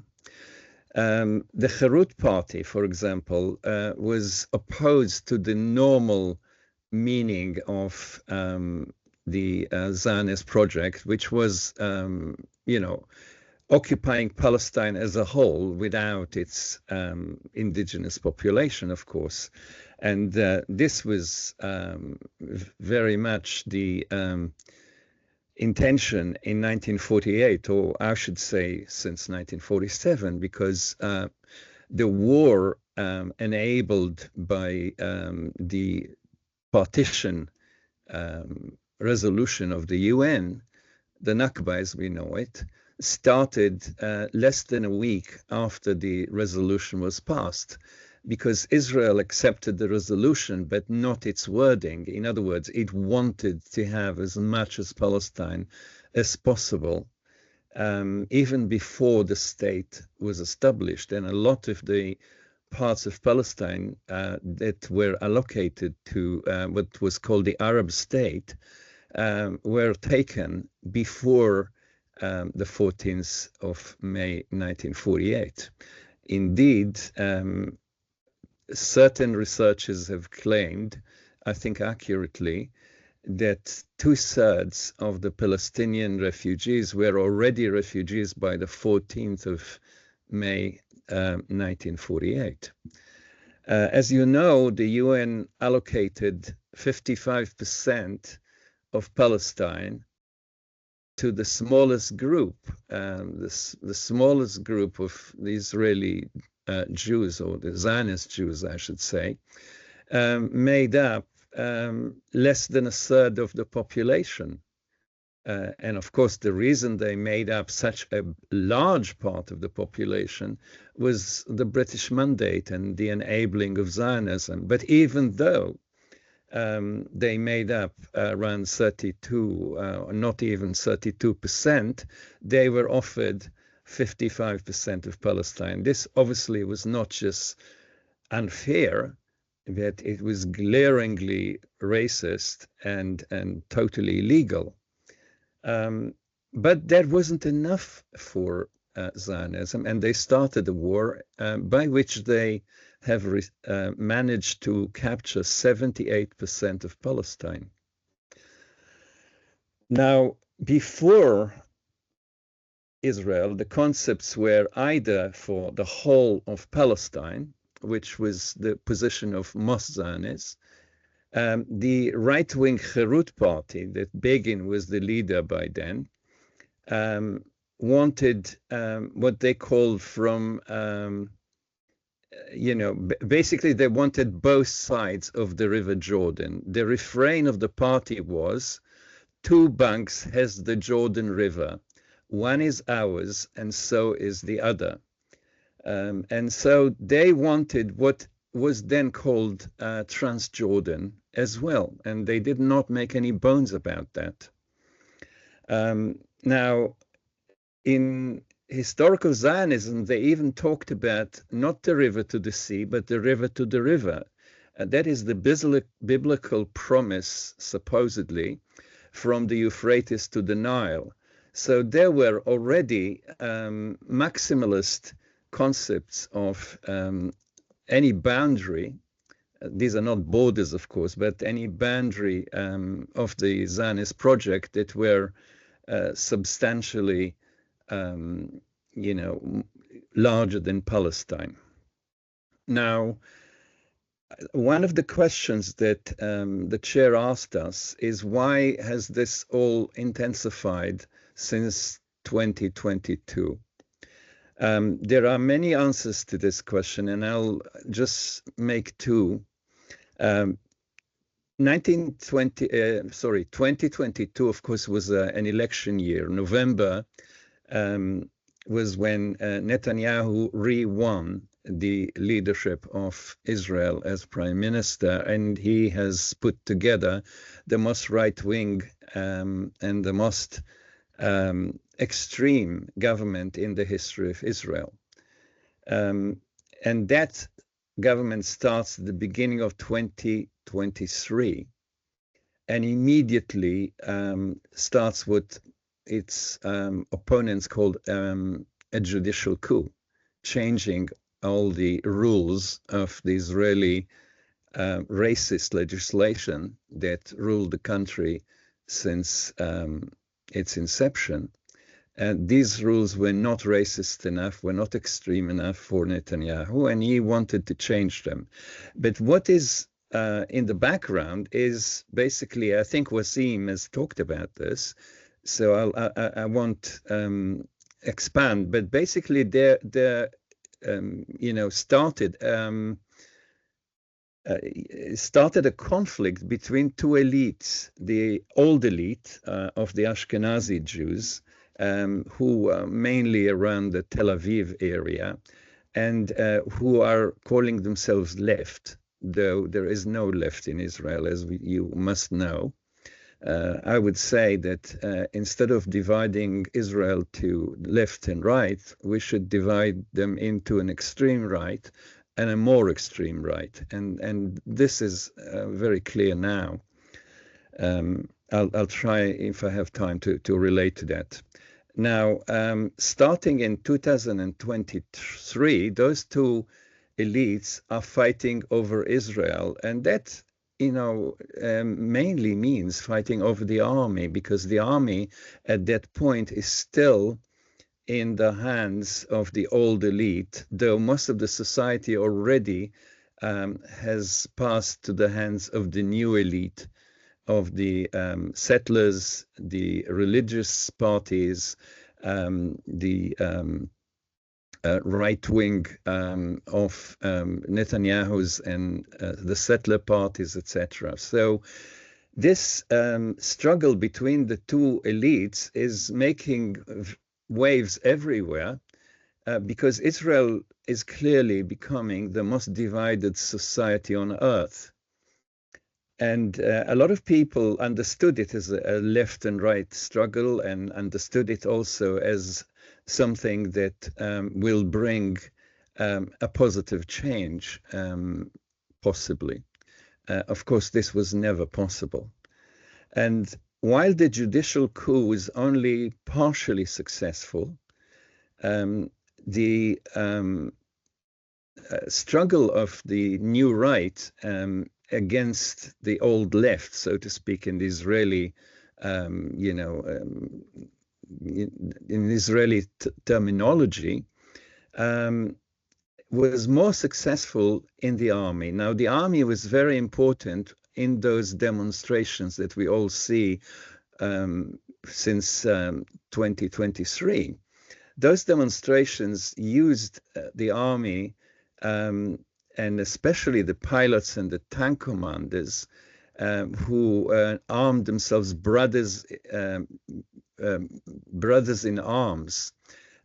[SPEAKER 5] The Herut party, for example, was opposed to the normal meaning of the Zionist project, which was, occupying Palestine as a whole without its indigenous population, of course. And this was very much the intention in 1948, or I should say since 1947, because the war enabled by the partition resolution of the UN, the Nakba as we know it, started less than a week after the resolution was passed, because Israel accepted the resolution, but not its wording. In other words, it wanted to have as much as Palestine as possible, even before the state was established. And a lot of the parts of Palestine that were allocated to what was called the Arab state were taken before the 14th of May 1948. Indeed, certain researchers have claimed, I think accurately, that 2/3 of the Palestinian refugees were already refugees by the 14th of May 1948. As you know, the UN allocated 55% of Palestine to the smallest group, the smallest group of the Israeli Jews, or the Zionist Jews, I should say, made up less than 1/3 of the population. And of course, the reason they made up such a large part of the population was the British mandate and the enabling of Zionism. But even though they made up around 32, not even 32%, they were offered 55% of Palestine. This obviously was not just unfair, but it was glaringly racist and totally illegal. But that wasn't enough for Zionism, and they started a war by which they have managed to capture 78% of Palestine. Now, before Israel, the concepts were either for the whole of Palestine, which was the position of most Zionists. The right-wing Herut party, that Begin was the leader by then, wanted what they called basically they wanted both sides of the River Jordan. The refrain of the party was, two banks has the Jordan River. One is ours, and so is the other. And so they wanted what was then called Transjordan as well, and they did not make any bones about that. Now, in historical Zionism, they even talked about not the river to the sea, but the river to the river. That is the biblical promise, supposedly, from the Euphrates to the Nile. So there were already maximalist concepts of any boundary. These are not borders, of course, but any boundary of the Zionist project that were substantially, larger than Palestine. Now, one of the questions that the chair asked us is, why has this all intensified since 2022? There are many answers to this question, and I'll just make two. 2022, of course, was an election year. November was when Netanyahu re-won the leadership of Israel as prime minister, and he has put together the most right-wing and the most extreme government in the history of Israel. And that government starts at the beginning of 2023 and immediately starts what its opponents called a judicial coup, changing all the rules of the Israeli racist legislation that ruled the country since its inception. And these rules were not racist enough, were not extreme enough for Netanyahu, and he wanted to change them. But what is in the background is basically, I think Wasim has talked about this, so I won't expand, but basically there started a conflict between two elites, the old elite of the Ashkenazi Jews, who are mainly around the Tel Aviv area, and who are calling themselves left, though there is no left in Israel, as you must know. I would say that instead of dividing Israel to left and right, we should divide them into an extreme right and a more extreme right. And this is very clear now. I'll try, if I have time, to relate to that. Now, starting in 2023, those two elites are fighting over Israel, and that mainly means fighting over the army, because the army at that point is still in the hands of the old elite, though most of the society already has passed to the hands of the new elite, of the settlers, the religious parties, the right wing of Netanyahu's and the settler parties, etc. So this struggle between the two elites is making waves everywhere, because Israel is clearly becoming the most divided society on earth. And a lot of people understood it as a left and right struggle, and understood it also as something that will bring a positive change, possibly. Of course, this was never possible. And while the judicial coup is only partially successful, the struggle of the new right against the old left, so to speak, in the Israeli, in Israeli terminology, was more successful in the army. Now, the army was very important in those demonstrations that we all see since 2023. Those demonstrations used the army, and especially the pilots and the tank commanders, who armed themselves brothers in arms.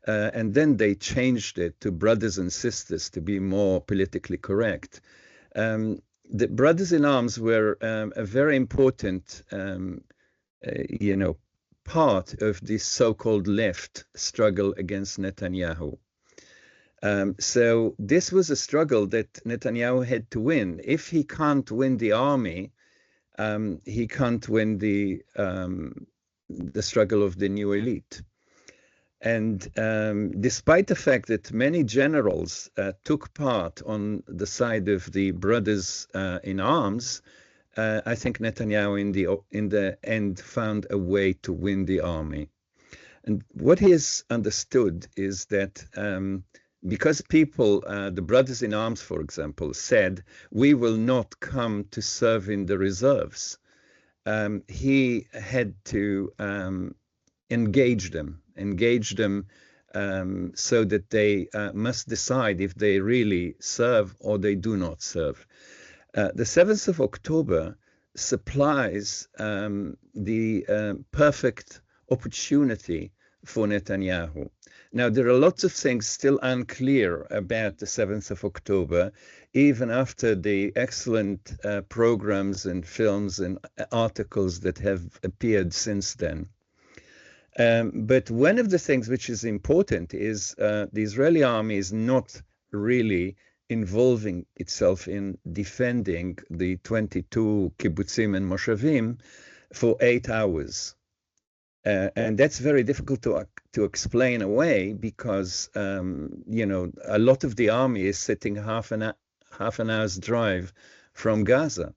[SPEAKER 5] And then they changed it to brothers and sisters to be more politically correct. The brothers in arms were a very important, part of this so-called left struggle against Netanyahu. So this was a struggle that Netanyahu had to win. If he can't win the army, he can't win the struggle of the new elite. And despite the fact that many generals took part on the side of the brothers in arms, I think Netanyahu in the end found a way to win the army. And what he has understood is that because people, the brothers in arms, for example, said, we will not come to serve in the reserves, he had to engage them so that they must decide if they really serve or they do not serve. The 7th of October supplies the perfect opportunity for Netanyahu. Now, there are lots of things still unclear about the 7th of October, even after the excellent programs and films and articles that have appeared since then. But one of the things which is important is the Israeli army is not really involving itself in defending the 22 kibbutzim and moshavim for 8 hours. And that's very difficult to explain away because, a lot of the army is sitting half an hour's drive from Gaza.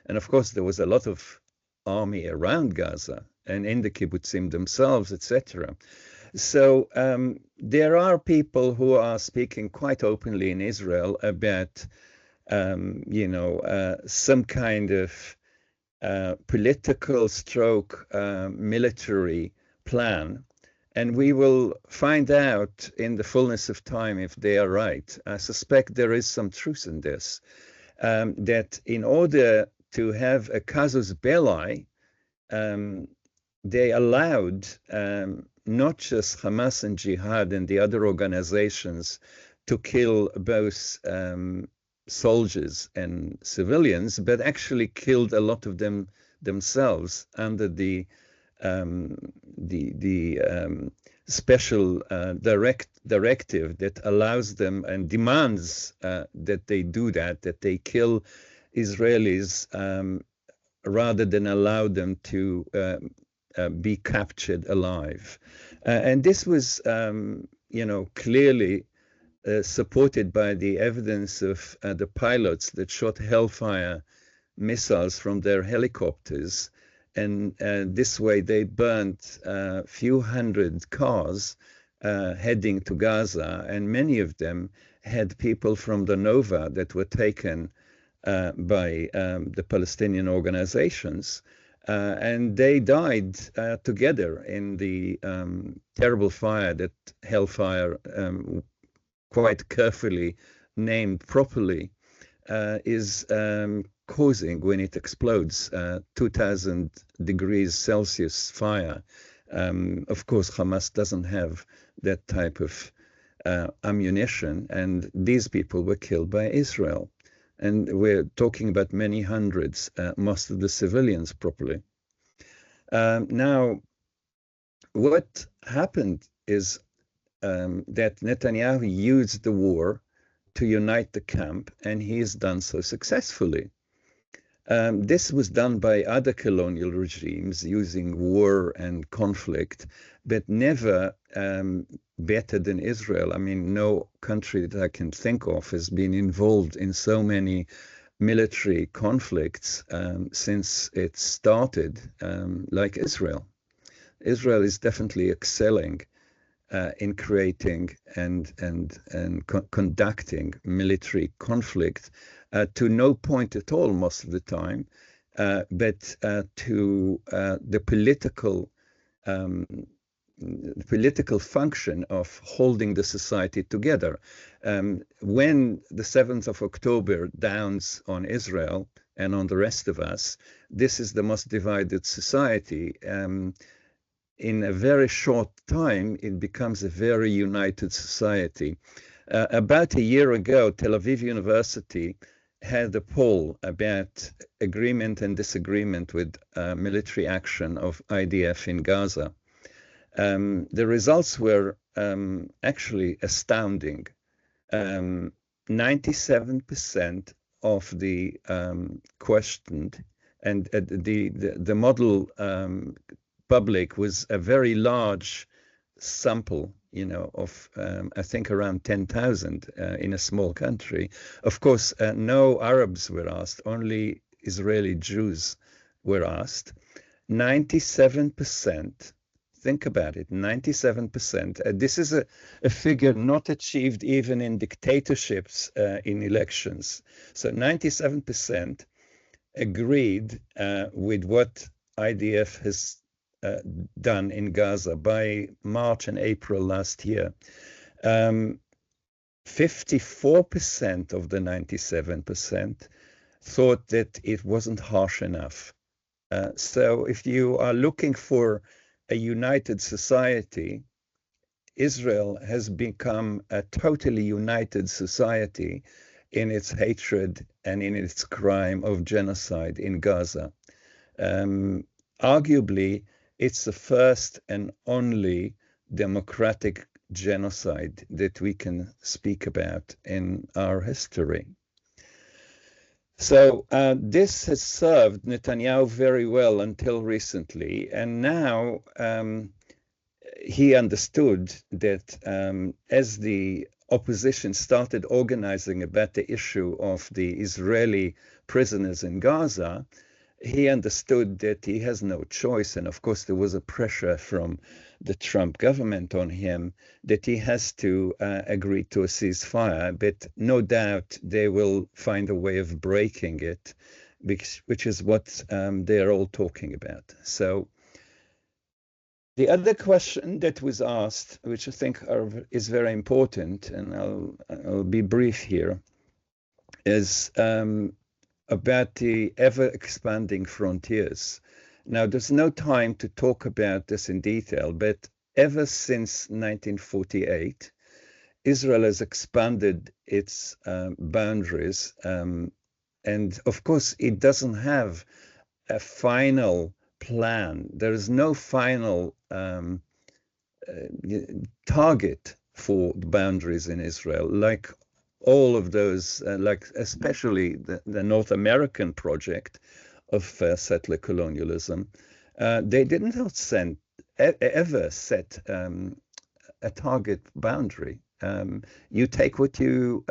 [SPEAKER 5] And of course, there was a lot of army around Gaza and in the kibbutzim themselves, etc. So there are people who are speaking quite openly in Israel about, some kind of political stroke military plan. And we will find out in the fullness of time if they are right. I suspect there is some truth in this, that in order to have a casus belli, they allowed not just Hamas and Jihad and the other organizations to kill both soldiers and civilians, but actually killed a lot of them themselves under the special directive that allows them and demands that they do that they kill Israelis rather than allow them to be captured alive. And this was, clearly supported by the evidence of the pilots that shot Hellfire missiles from their helicopters. And this way they burnt a few hundred cars heading to Gaza, and many of them had people from the Nova that were taken by the Palestinian organizations. And they died together in the terrible fire that Hellfire, quite carefully named properly, is causing when it explodes 2,000 degrees Celsius fire. Of course, Hamas doesn't have that type of ammunition, and these people were killed by Israel. And we're talking about many hundreds, most of the civilians properly. Now, what happened is that Netanyahu used the war to unite the camp, and he's done so successfully. This was done by other colonial regimes using war and conflict, but never better than Israel. I mean, no country that I can think of has been involved in so many military conflicts since it started, like Israel. Israel is definitely excelling in creating and conducting military conflict to no point at all most of the time, but to the political function of holding the society together. When the 7th of October downs on Israel and on the rest of us, this is the most divided society. In a very short time, it becomes a very united society. About a year ago, Tel Aviv University had a poll about agreement and disagreement with military action of IDF in Gaza. The results were actually astounding. 97% of the questioned, and the model public was a very large sample, of I think around 10,000 in a small country. Of course, no Arabs were asked, only Israeli Jews were asked. 97%, think about it, 97%. This is a figure not achieved even in dictatorships in elections. So 97% agreed with what IDF has done in Gaza by March and April last year. 54% of the 97% thought that it wasn't harsh enough. So if you are looking for a united society, Israel has become a totally united society in its hatred and in its crime of genocide in Gaza. Arguably, it's the first and only democratic genocide that we can speak about in our history. So this has served Netanyahu very well until recently, and now he understood that as the opposition started organizing about the issue of the Israeli prisoners in Gaza, he understood that he has no choice. And of course, there was a pressure from the Trump government on him that he has to agree to a ceasefire. But no doubt they will find a way of breaking it, which is what they're all talking about. So the other question that was asked, which I think is very important, and I'll be brief here, is about the ever-expanding frontiers. Now, there's no time to talk about this in detail, but ever since 1948, Israel has expanded its boundaries, and of course, it doesn't have a final plan. There is no final target for the boundaries in Israel, like all of those, like especially the North American project of settler colonialism. They didn't ever set a target boundary. You take what you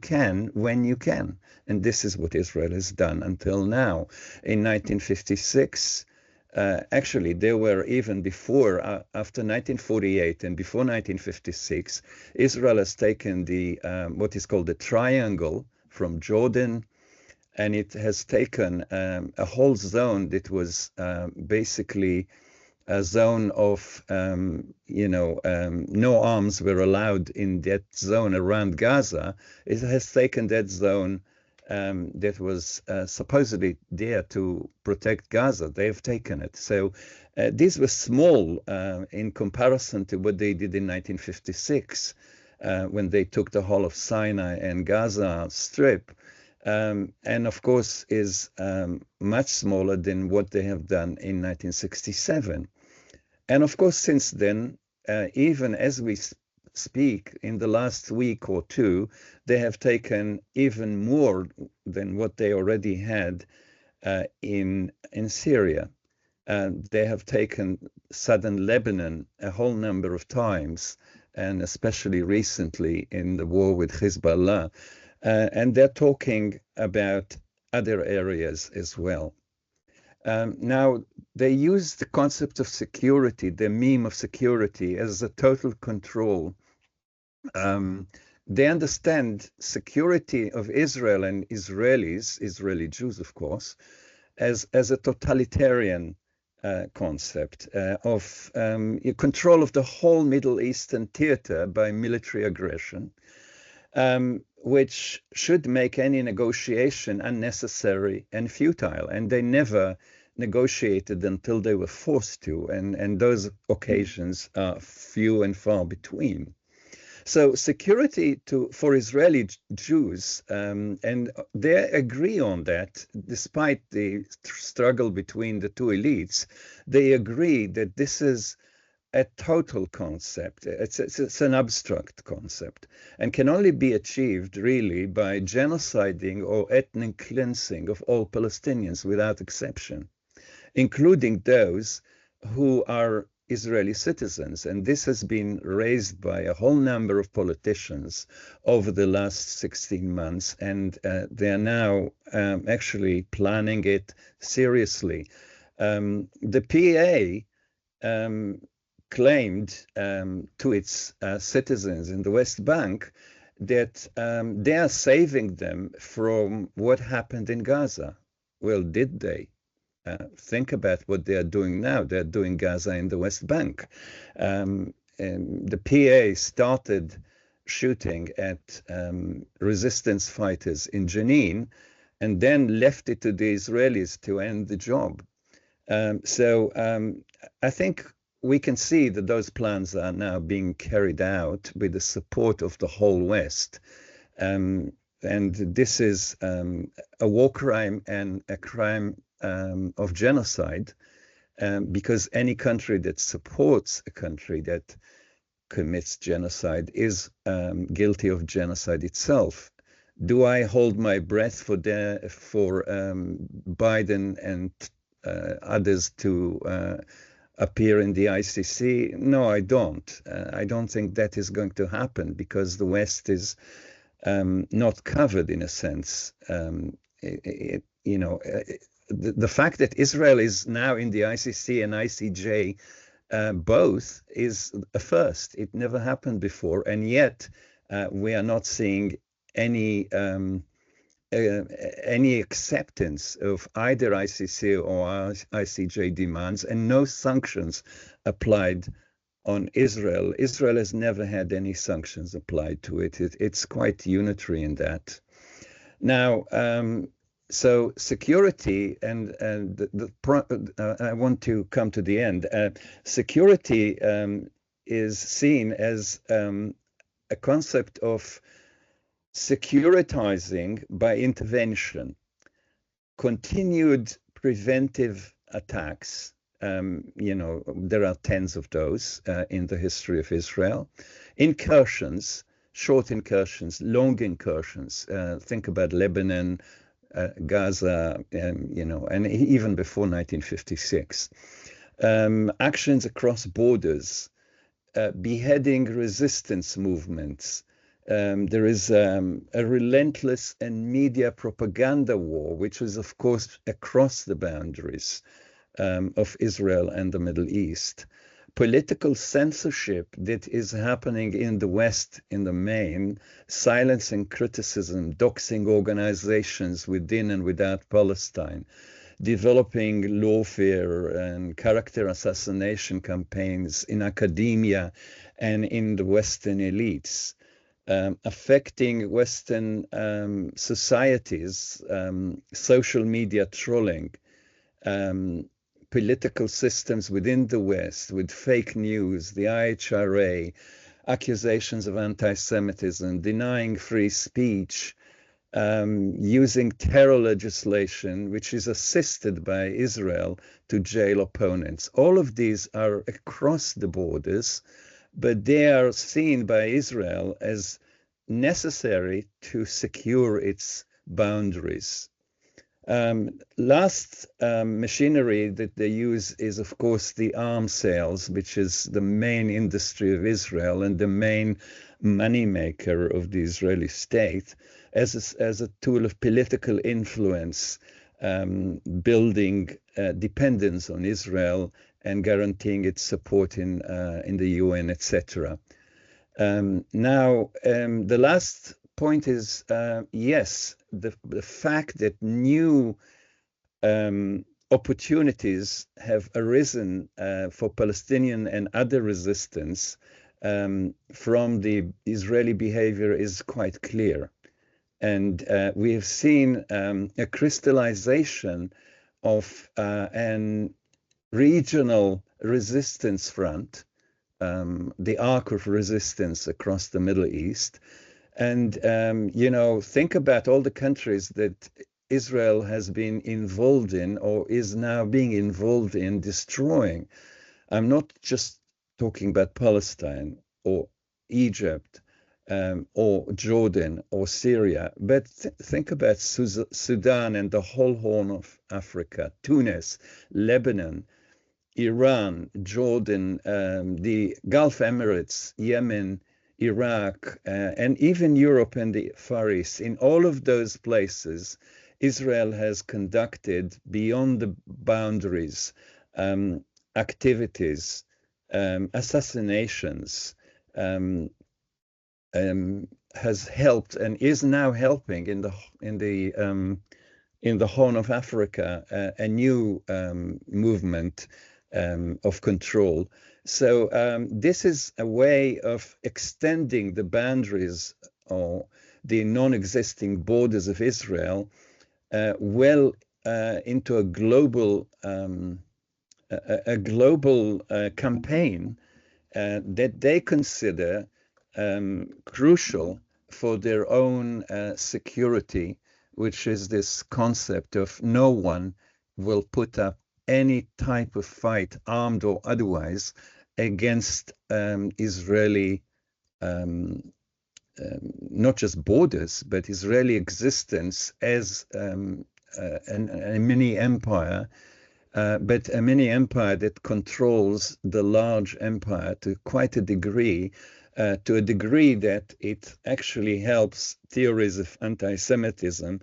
[SPEAKER 5] can when you can, and this is what Israel has done until now. In 1956, actually, there were even before, after 1948 and before 1956, Israel has taken the what is called the triangle from Jordan, and it has taken a whole zone that was basically a zone of, no arms were allowed in that zone around Gaza. It has taken that zone that was supposedly there to protect Gaza. They have taken it. So these were small in comparison to what they did in 1956 when they took the whole of Sinai and Gaza Strip. And of course is much smaller than what they have done in 1967. And of course, since then, even as we speak, in the last week or two, they have taken even more than what they already had in Syria. They have taken southern Lebanon a whole number of times, and especially recently in the war with Hezbollah. And they're talking about other areas as well. Now, they use the concept of security, the meme of security, as a total control. They understand security of Israel and Israelis, Israeli Jews, of course, as a totalitarian concept of control of the whole Middle Eastern theater by military aggression, which should make any negotiation unnecessary and futile. And they never negotiated until they were forced to, and those occasions are few and far between. So security for Israeli Jews, and they agree on that, despite the struggle between the two elites, they agree that this is a total concept. It's an abstract concept and can only be achieved really by genociding or ethnic cleansing of all Palestinians without exception, including those who are Israeli citizens. And this has been raised by a whole number of politicians over the last 16 months, and they are now actually planning it seriously. The PA claimed to its citizens in the West Bank that they are saving them from what happened in Gaza. Well, did they? Think about what they are doing now. They're doing Gaza in the West Bank. And the PA started shooting at resistance fighters in Jenin and then left it to the Israelis to end the job. So I think we can see that those plans are now being carried out with the support of the whole West. And this is a war crime and a crime of genocide, because any country that supports a country that commits genocide is guilty of genocide itself. Do I hold my breath for Biden and others to appear in the ICC? No, I don't. I don't think that is going to happen because the West is not covered in a sense. The fact that Israel is now in the ICC and ICJ both is a first. It never happened before, and yet we are not seeing any acceptance of either ICC or ICJ demands, and no sanctions applied on Israel. Israel has never had any sanctions applied to it. It's quite unitary in that. Now, so security, and I want to come to the end. Security is seen as a concept of securitizing by intervention, continued preventive attacks. There are tens of those in the history of Israel. Incursions, short incursions, long incursions. Think about Lebanon, Gaza, and even before 1956. Actions across borders, beheading resistance movements. There is a relentless and media propaganda war, which is, of course, across the boundaries of Israel and the Middle East. Political censorship that is happening in the West in the main, silencing criticism, doxing organizations within and without Palestine, developing lawfare and character assassination campaigns in academia and in the Western elites, affecting Western societies, social media trolling, political systems within the West with fake news, the IHRA, accusations of anti-Semitism, denying free speech, using terror legislation, which is assisted by Israel to jail opponents. All of these are across the borders, but they are seen by Israel as necessary to secure its boundaries. Last machinery that they use is, of course, the arms sales, which is the main industry of Israel and the main moneymaker of the Israeli state, as a tool of political influence, building dependence on Israel and guaranteeing its support in the UN, etc. Now, the last point is, yes, the fact that new opportunities have arisen for Palestinian and other resistance from the Israeli behavior is quite clear. And we have seen a crystallization of an regional resistance front, the arc of resistance across the Middle East. And, think about all the countries that Israel has been involved in or is now being involved in destroying. I'm not just talking about Palestine or Egypt or Jordan or Syria, but think about Sudan and the whole Horn of Africa, Tunis, Lebanon, Iran, Jordan, the Gulf Emirates, Yemen, Iraq, and even Europe and the Far East. In all of those places, Israel has conducted beyond the boundaries activities, assassinations, has helped and is now helping in the Horn of Africa a new movement of control. So this is a way of extending the boundaries or the non-existing borders of Israel into a global campaign that they consider crucial for their own security, which is this concept of no one will put up any type of fight, armed or otherwise, against Israeli, not just borders, but Israeli existence as a mini empire, but a mini empire that controls the large empire to quite a degree, to a degree that it actually helps theories of anti-Semitism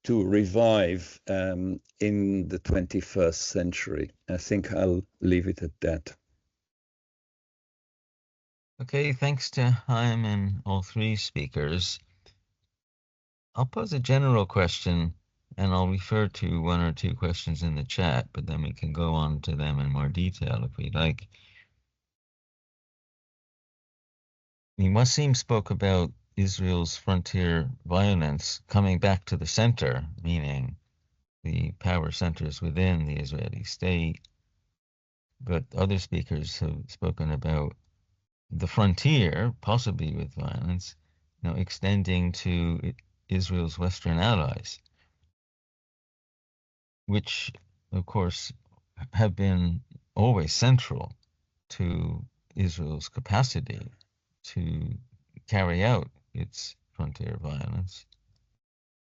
[SPEAKER 5] to revive in the 21st century. I think I'll leave it at that.
[SPEAKER 2] Okay, thanks to Chaim and all three speakers. I'll pose a general question and I'll refer to one or two questions in the chat, but then we can go on to them in more detail if we like. Wassim spoke about Israel's frontier violence coming back to the center, meaning the power centers within the Israeli state. But other speakers have spoken about the frontier, possibly with violence, extending to Israel's Western allies, which, of course, have been always central to Israel's capacity to carry out its frontier violence,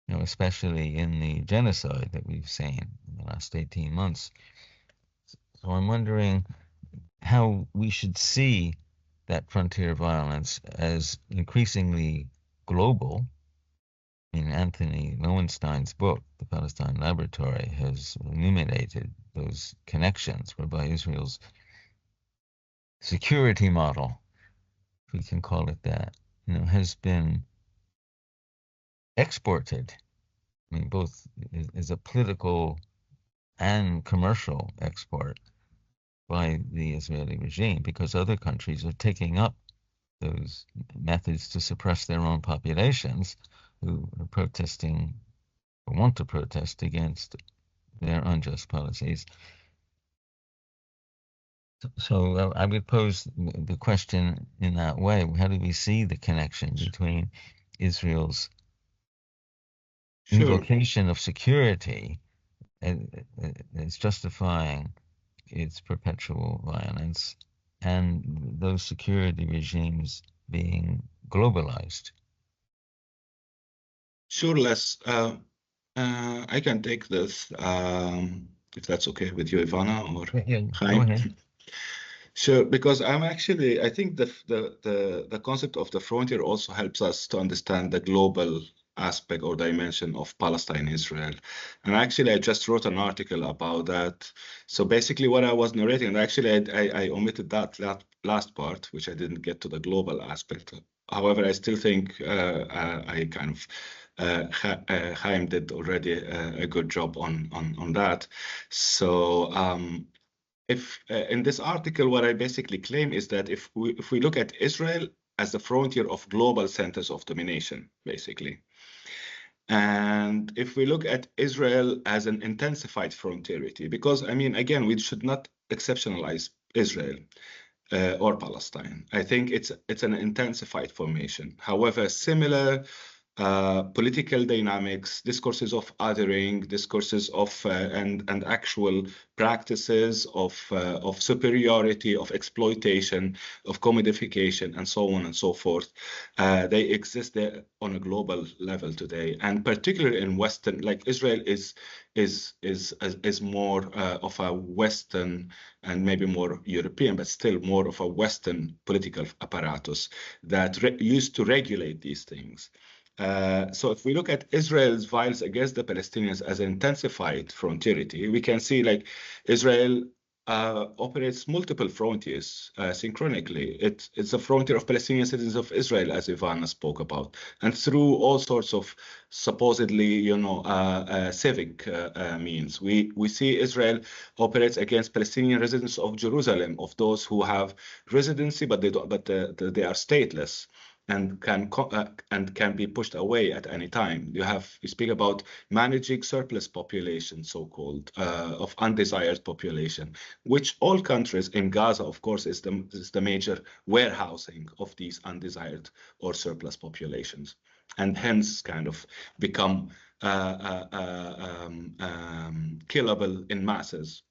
[SPEAKER 2] especially in the genocide that we've seen in the last 18 months. So I'm wondering how we should see that frontier violence as increasingly global. In Anthony Lowenstein's book, The Palestine Laboratory, has illuminated those connections whereby Israel's security model, if we can call it that, has been exported. I mean, both as a political and commercial export by the Israeli regime, because other countries are taking up those methods to suppress their own populations who are protesting or want to protest against their unjust policies. So I would pose the question in that way. How do we see the connection between Israel's invocation of security as justifying its perpetual violence and those security regimes being globalized?
[SPEAKER 3] Sure, Les. I can take this, if that's okay with you, Ivana, or
[SPEAKER 2] Yeah, go
[SPEAKER 3] Chaim.
[SPEAKER 2] ahead.
[SPEAKER 3] Sure, because I think the concept of the frontier also helps us to understand the global aspect or dimension of Palestine, Israel. And actually, I just wrote an article about that. So basically, what I was narrating, and actually, I omitted that last part, which I didn't get to the global aspect. However, I still think I kind of Chaim did already a good job on that. So if in this article, what I basically claim is that if we look at Israel as the frontier of global centers of domination, basically, and if we look at Israel as an intensified frontierity, because I mean, again, we should not exceptionalize Israel or Palestine. I think it's an intensified formation. However, similar political dynamics, discourses of othering, discourses of and actual practices of superiority, of exploitation, of commodification, and so on and so forth. They exist there on a global level today, and particularly in Western, like Israel is more of a Western and maybe more European, but still more of a Western political apparatus that used to regulate these things. So if we look at Israel's violence against the Palestinians as an intensified frontierity, we can see like Israel operates multiple frontiers synchronically. It's a frontier of Palestinian citizens of Israel, as Ivana spoke about, and through all sorts of supposedly, civic means. We see Israel operates against Palestinian residents of Jerusalem, of those who have residency, but they are stateless and can be pushed away at any time. You speak about managing surplus population, so-called, of undesired population, which all countries in Gaza, of course, is the major warehousing of these undesired or surplus populations, and hence kind of become killable in masses.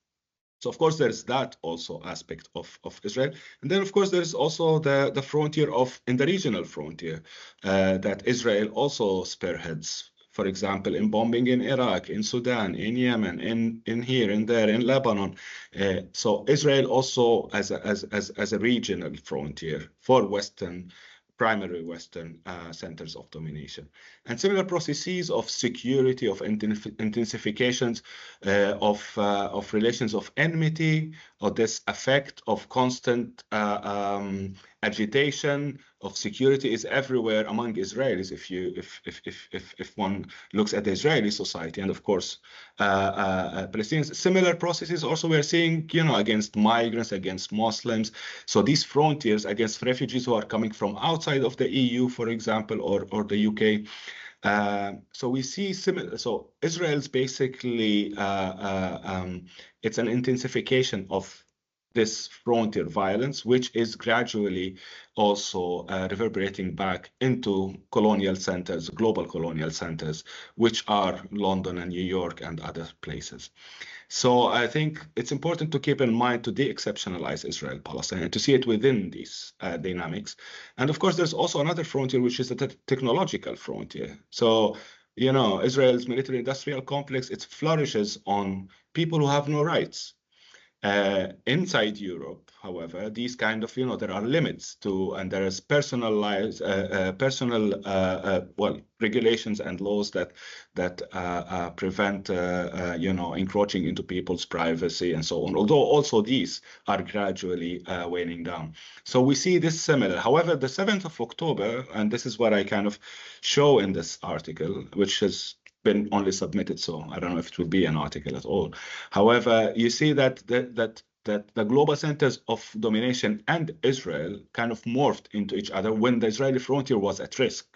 [SPEAKER 3] So of course there's that also aspect of Israel, and then of course there's also the frontier in the regional frontier that Israel also spearheads. For example, in bombing in Iraq, in Sudan, in Yemen, in here, in there, in Lebanon. So Israel also as a regional frontier for primary Western centers of domination. And similar processes of security, of intensifications of relations of enmity, or this effect of constant agitation of security is everywhere among Israelis. If one looks at the Israeli society, and of course Palestinians, similar processes also we're seeing, against migrants, against Muslims. So these frontiers against refugees who are coming from outside of the EU, for example, or the UK. So we see similar. So Israel's basically it's an intensification of this frontier violence, which is gradually also reverberating back into colonial centers, global colonial centers, which are London and New York and other places. So I think it's important to keep in mind to de-exceptionalize Israel, Palestine, and to see it within these dynamics. And of course, there's also another frontier, which is the technological frontier. So, Israel's military-industrial complex, it flourishes on people who have no rights. Inside Europe, however, these kind of, there are limits to, and there is personal regulations and laws that prevent, encroaching into people's privacy and so on. Although also these are gradually waning down. So we see this similar. However, the 7th of October, and this is what I kind of show in this article, which has been only submitted, so I don't know if it will be an article at all. However, you see that the global centers of domination and Israel kind of morphed into each other when the Israeli frontier was at risk,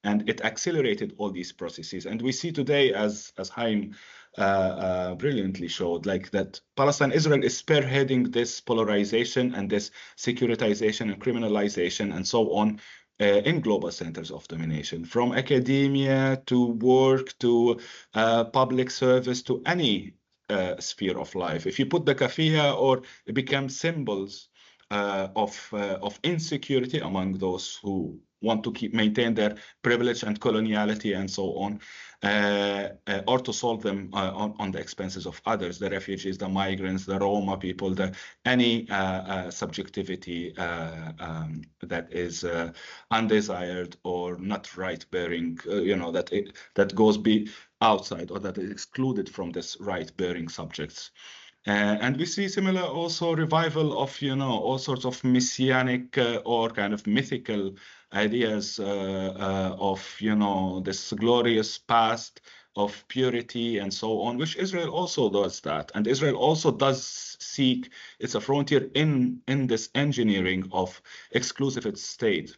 [SPEAKER 3] and it accelerated all these processes. And we see today, as Chaim brilliantly showed, like that Palestine, Israel is spearheading this polarization and this securitization and criminalization and so on. In global centers of domination, from academia to work to public service to any sphere of life. If you put the kafia or it becomes symbols of insecurity among those who want to maintain their privilege and coloniality and so on, or to solve them on the expenses of others, the refugees, the migrants, the Roma people, any subjectivity that is undesired or not right-bearing, that goes outside or that is excluded from this right-bearing subjects. And we see similar also revival of, all sorts of messianic or kind of mythical ideas of, this glorious past of purity and so on, which Israel also does that. And Israel also does seek, it's a frontier in this engineering of exclusivist state,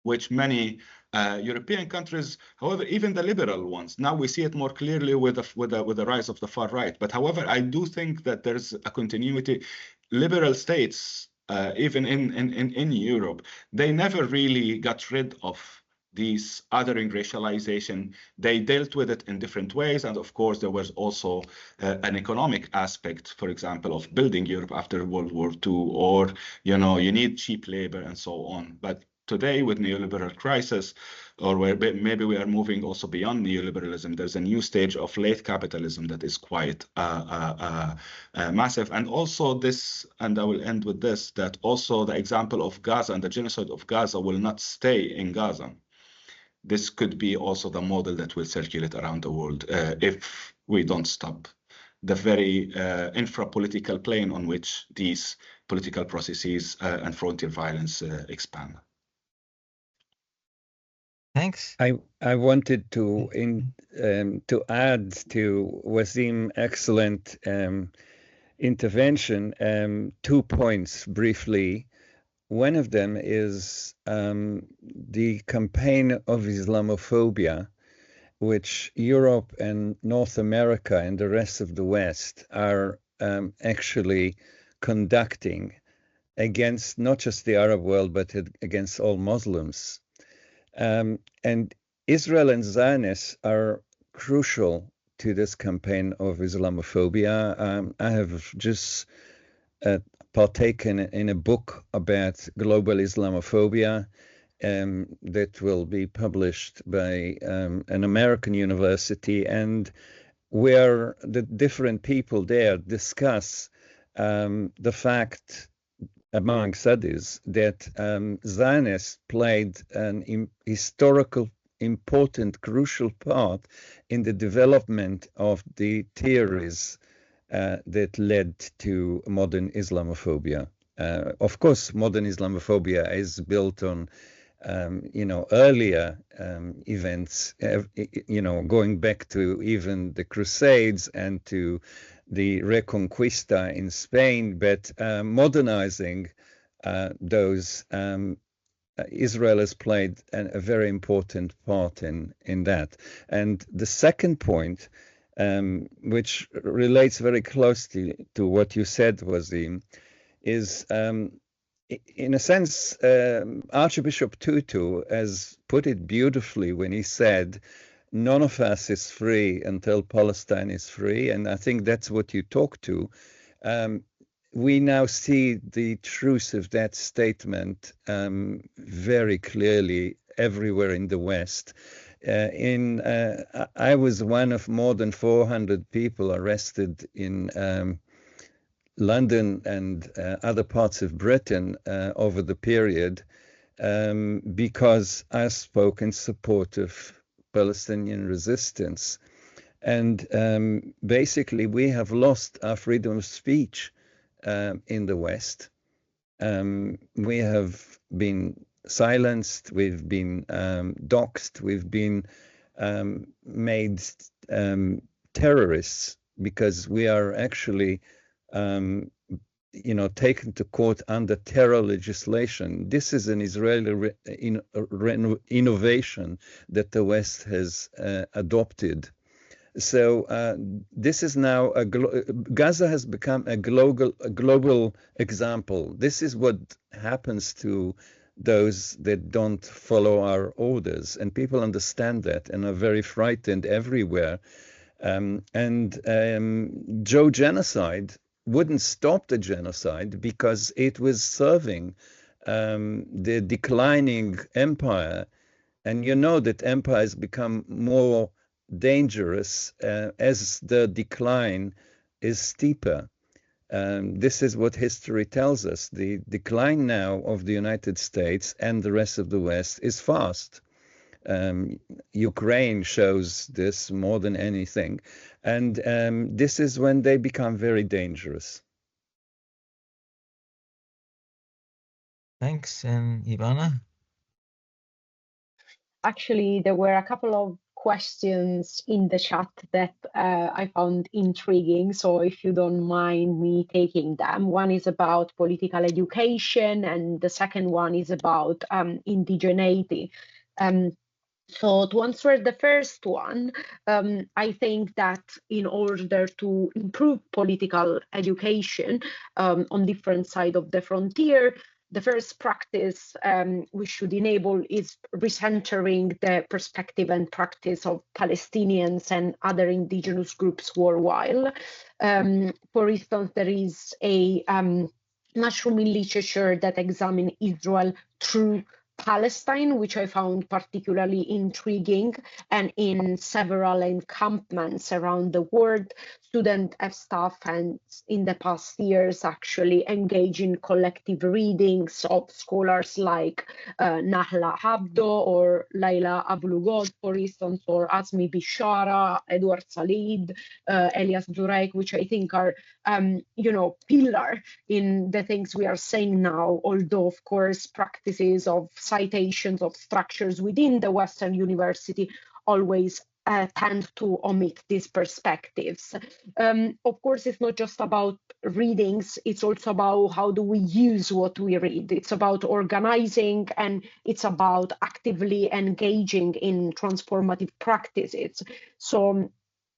[SPEAKER 3] which many European countries, however, even the liberal ones, now we see it more clearly with the rise of the far right. But however, I do think that there's a continuity. Liberal states, even in Europe, they never really got rid of these othering racialization. They dealt with it in different ways. And of course, there was also an economic aspect, for example, of building Europe after World War II, or, you need cheap labor and so on. But today, with neoliberal crisis, or where maybe we are moving also beyond neoliberalism, there's a new stage of late capitalism that is quite massive. And also this, and I will end with this, that also the example of Gaza and the genocide of Gaza will not stay in Gaza. This could be also the model that will circulate around the world if we don't stop the very infra-political plane on which these political processes and frontier violence expand.
[SPEAKER 2] Thanks.
[SPEAKER 5] I wanted to add to Wasim's excellent intervention 2 points briefly. One of them is the campaign of Islamophobia, which Europe and North America and the rest of the West are actually conducting against not just the Arab world, but against all Muslims. And Israel and Zionists are crucial to this campaign of Islamophobia. I have just partaken in a book about global Islamophobia that will be published by an American university, and where the different people there discuss the fact, amongst others, that Zionists played an historical, important, crucial part in the development of the theories that led to modern Islamophobia. Of course, modern Islamophobia is built on, earlier events, going back to even the Crusades and to the Reconquista in Spain, but modernizing those, Israel has played a very important part in that. And the second point, which relates very closely to what you said, Wasim, is in a sense, Archbishop Tutu has put it beautifully when he said, none of us is free until Palestine is free. And I think that's what you talk to. We now see the truth of that statement very clearly everywhere in the West. I was one of more than 400 people arrested in London and other parts of Britain over the period because I spoke in support of Palestinian resistance. And basically, we have lost our freedom of speech in the West. We have been silenced, we've been doxxed, we've been made terrorists because we are actually taken to court under terror legislation. This is an Israeli innovation that the West has adopted. So this is now Gaza has become a global example. This is what happens to those that don't follow our orders, and people understand that and are very frightened everywhere. Joe genocide wouldn't stop the genocide because it was serving the declining empire. And you know that empires become more dangerous as the decline is steeper. This is what history tells us. The decline now of the United States and the rest of the West is fast. Ukraine shows this more than anything. And this is when they become very dangerous.
[SPEAKER 2] Thanks. And Ivana?
[SPEAKER 4] Actually, there were a couple of questions in the chat that I found intriguing. So if you don't mind me taking them, one is about political education, and the second one is about indigeneity. So to answer the first one, I think that in order to improve political education on different sides of the frontier, the first practice we should enable is recentering the perspective and practice of Palestinians and other indigenous groups worldwide. For instance, there is a mushroom in literature that examines Israel through Palestine, which I found particularly intriguing, and in several encampments around the world, students have staff and in the past years actually engaged in collective readings of scholars like Nahla Habdo or Laila Abulugod, for instance, or Azmi Bishara, Edward Salid, Elias Zurek, which I think are, pillar in the things we are saying now, although of course practices of citations of structures within the Western university always tend to omit these perspectives. Of course, it's not just about readings, it's also about how do we use what we read. It's about organizing, and it's about actively engaging in transformative practices. So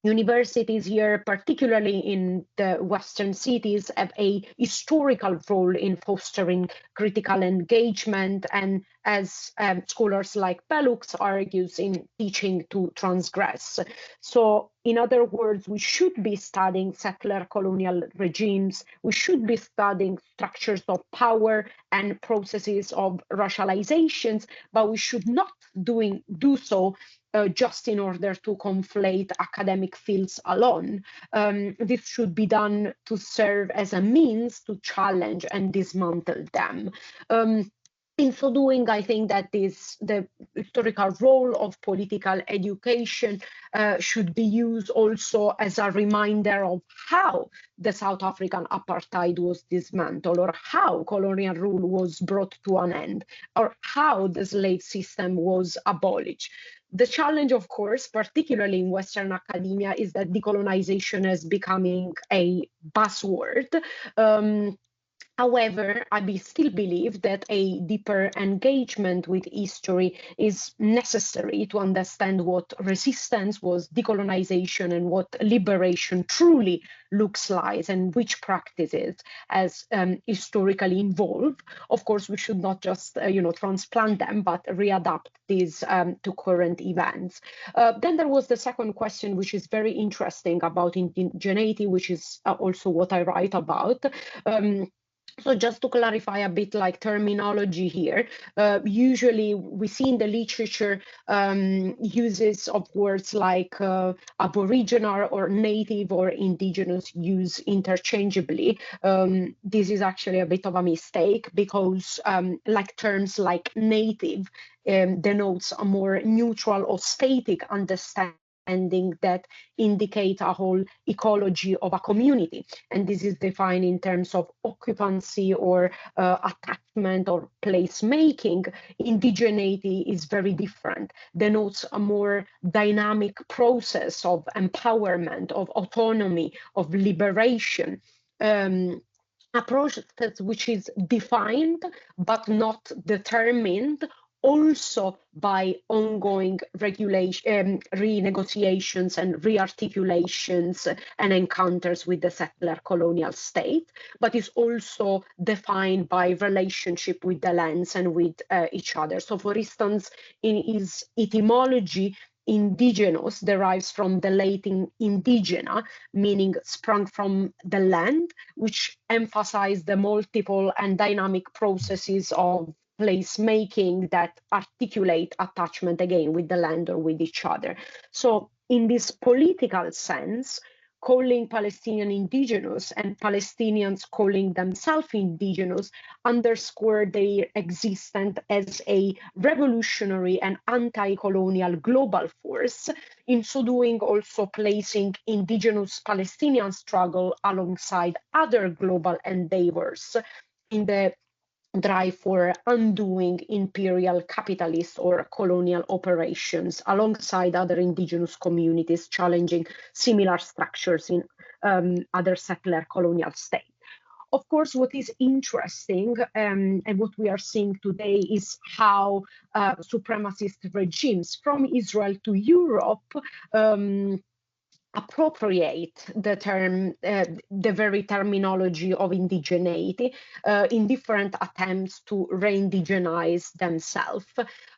[SPEAKER 4] universities here, particularly in the Western cities, have a historical role in fostering critical engagement, and as scholars like Pelux argues, in teaching to transgress. So in other words, we should be studying settler colonial regimes, we should be studying structures of power and processes of racializations, but we should not do so just in order to conflate academic fields alone. This should be done to serve as a means to challenge and dismantle them. In so doing, I think that the historical role of political education should be used also as a reminder of how the South African apartheid was dismantled, or how colonial rule was brought to an end, or how the slave system was abolished. The challenge, of course, particularly in Western academia, is that decolonization is becoming a buzzword. However, I still believe that a deeper engagement with history is necessary to understand what resistance was, decolonization, and what liberation truly looks like, and which practices as historically involved. Of course, we should not just transplant them, but readapt these to current events. Then there was the second question, which is very interesting, about indigeneity, which is also what I write about. So just to clarify a bit like terminology here, usually we see in the literature uses of words like aboriginal or native or indigenous used interchangeably. This is actually a bit of a mistake, because like terms like native denotes a more neutral or static understanding that indicate a whole ecology of a community, and this is defined in terms of occupancy or attachment or placemaking. Indigeneity is very different, denotes a more dynamic process of empowerment, of autonomy, of liberation. A process which is defined but not determined also by ongoing renegotiations and rearticulations and encounters with the settler colonial state, but is also defined by relationship with the lands and with each other. So for instance, in his etymology, indigenous derives from the Latin indigena, meaning sprung from the land, which emphasize the multiple and dynamic processes of placemaking that articulate attachment again with the land or with each other. So in this political sense, calling Palestinian indigenous and Palestinians calling themselves indigenous underscore their existence as a revolutionary and anti-colonial global force, in so doing also placing indigenous Palestinian struggle alongside other global endeavors in the drive for undoing imperial capitalist or colonial operations alongside other indigenous communities challenging similar structures in other settler colonial states. Of course, what is interesting and what we are seeing today is how supremacist regimes from Israel to Europe appropriate the term, the very terminology of indigeneity in different attempts to re-indigenize themselves.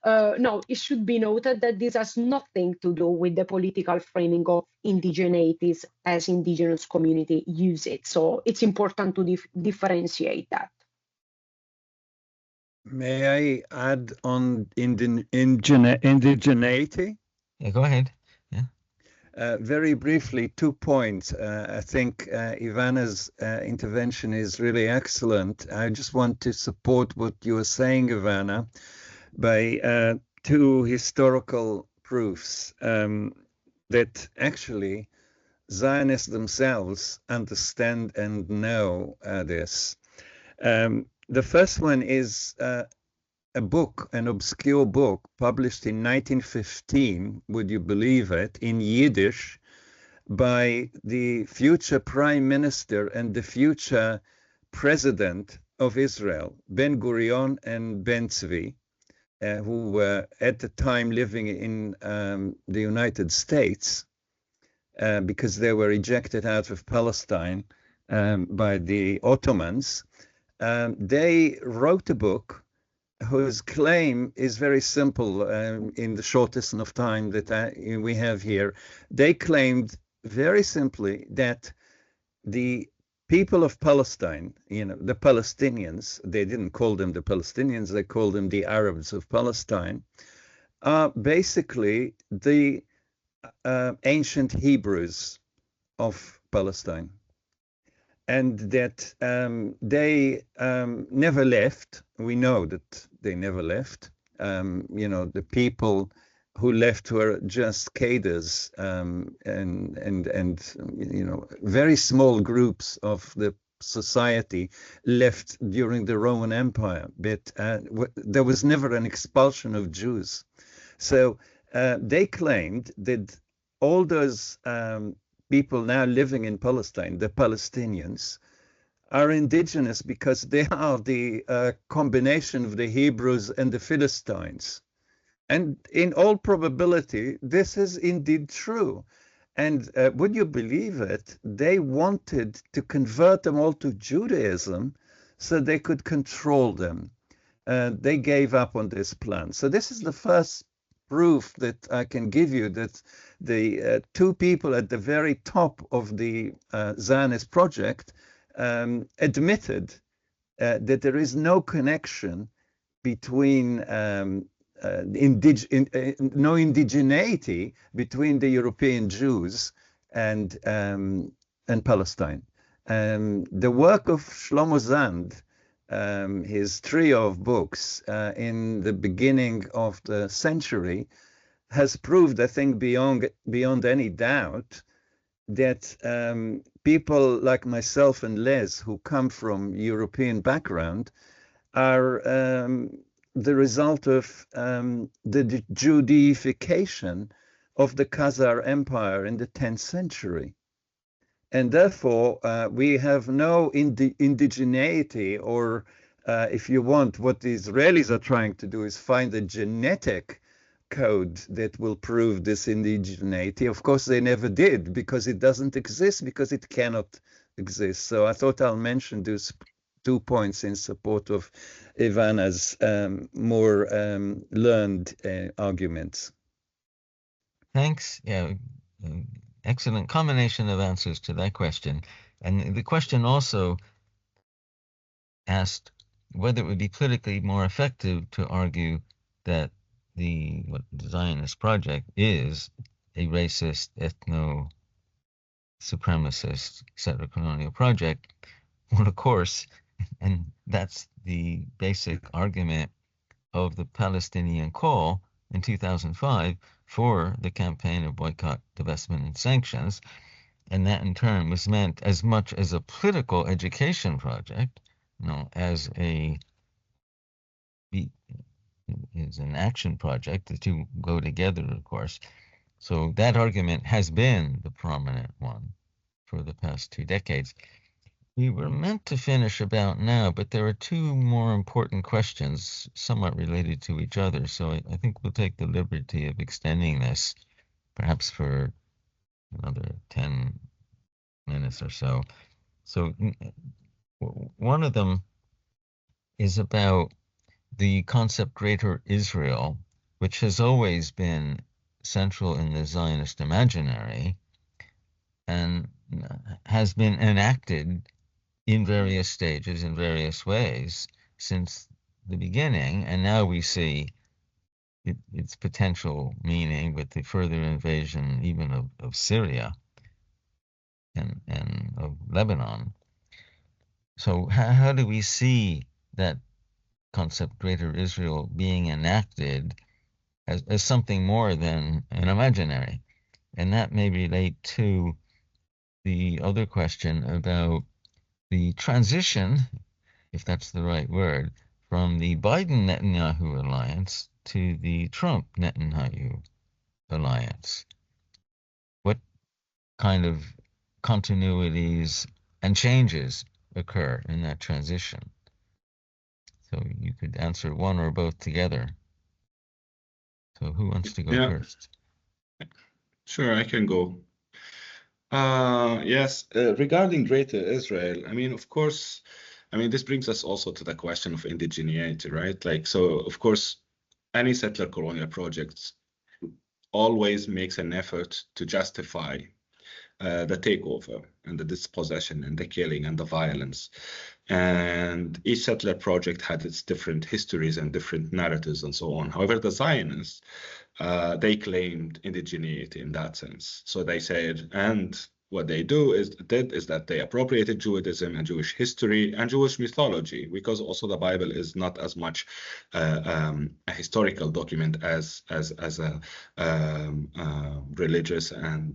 [SPEAKER 4] Now, it should be noted that this has nothing to do with the political framing of indigeneities as indigenous community use it. So it's important to differentiate that.
[SPEAKER 5] May I add on indigeneity?
[SPEAKER 2] Yeah, go ahead. Yeah.
[SPEAKER 5] Very briefly, 2 points. I think Ivana's intervention is really excellent. I just want to support what you were saying, Ivana, by 2 historical proofs that actually Zionists themselves understand and know this. The first one is a book, an obscure book published in 1915, would you believe it, in Yiddish by the future prime minister and the future president of Israel, Ben-Gurion and Ben-Zvi, who were at the time living in the United States because they were ejected out of Palestine by the Ottomans. They wrote a book whose claim is very simple in the shortest of time that we have here. They claimed very simply that the people of Palestine, the Palestinians, they didn't call them the Palestinians, they called them the Arabs of Palestine, are basically the ancient Hebrews of Palestine. And that they never left. We know that they never left. The people who left were just cadres and very small groups of the society left during the Roman Empire. But there was never an expulsion of Jews. So they claimed that all those people now living in Palestine, the Palestinians, are indigenous because they are the combination of the Hebrews and the Philistines. And in all probability, this is indeed true. And would you believe it? They wanted to convert them all to Judaism so they could control them. They gave up on this plan. So this is the first proof that I can give you that the 2 people at the very top of the Zionist project admitted that there is no connection between no indigeneity between the European Jews and Palestine. The work of Shlomo Zand, his trio of books in the beginning of the century, has proved, I think, beyond any doubt that people like myself and Les, who come from European background, are the result of the Judaification of the Khazar Empire in the 10th century. And therefore, we have no indigeneity, or if you want, what the Israelis are trying to do is find a genetic code that will prove this indigeneity. Of course, they never did, because it doesn't exist, because it cannot exist. So I thought I'll mention those 2 points in support of Ivana's more learned arguments.
[SPEAKER 2] Thanks. Yeah, excellent combination of answers to that question. And the question also asked whether it would be politically more effective to argue that the Zionist project is a racist, ethno-supremacist, settler-colonial project. Well, of course, and that's the basic argument of the Palestinian call in 2005 for the campaign of boycott, divestment, and sanctions. And that in turn was meant as much as a political education project, as an action project. The two go together, of course. So that argument has been the prominent one for the past 2 decades. We were meant to finish about now, but there are two more important questions somewhat related to each other. So I think we'll take the liberty of extending this perhaps for another 10 minutes or so. So one of them is about the concept Greater Israel, which has always been central in the Zionist imaginary and has been enacted in various stages, in various ways, since the beginning. And now we see its potential meaning with the further invasion even of Syria and of Lebanon. So how do we see that concept Greater Israel being enacted as something more than an imaginary? And that may relate to the other question about the transition, if that's the right word, from the Biden-Netanyahu alliance to the Trump-Netanyahu alliance. What kind of continuities and changes occur in that transition? So you could answer one or both together. So who wants to go first?
[SPEAKER 3] Sure, I can go. Yes, regarding Greater Israel, I mean, of course, this brings us also to the question of indigeneity, right? Like, so of course, any settler colonial projects always makes an effort to justify the takeover and the dispossession and the killing and the violence. And each settler project had its different histories and different narratives and so on. However, the Zionists, they claimed indigeneity in that sense. So they said, and what they did is that they appropriated Judaism and Jewish history and Jewish mythology, because also the Bible is not as much a historical document as a religious and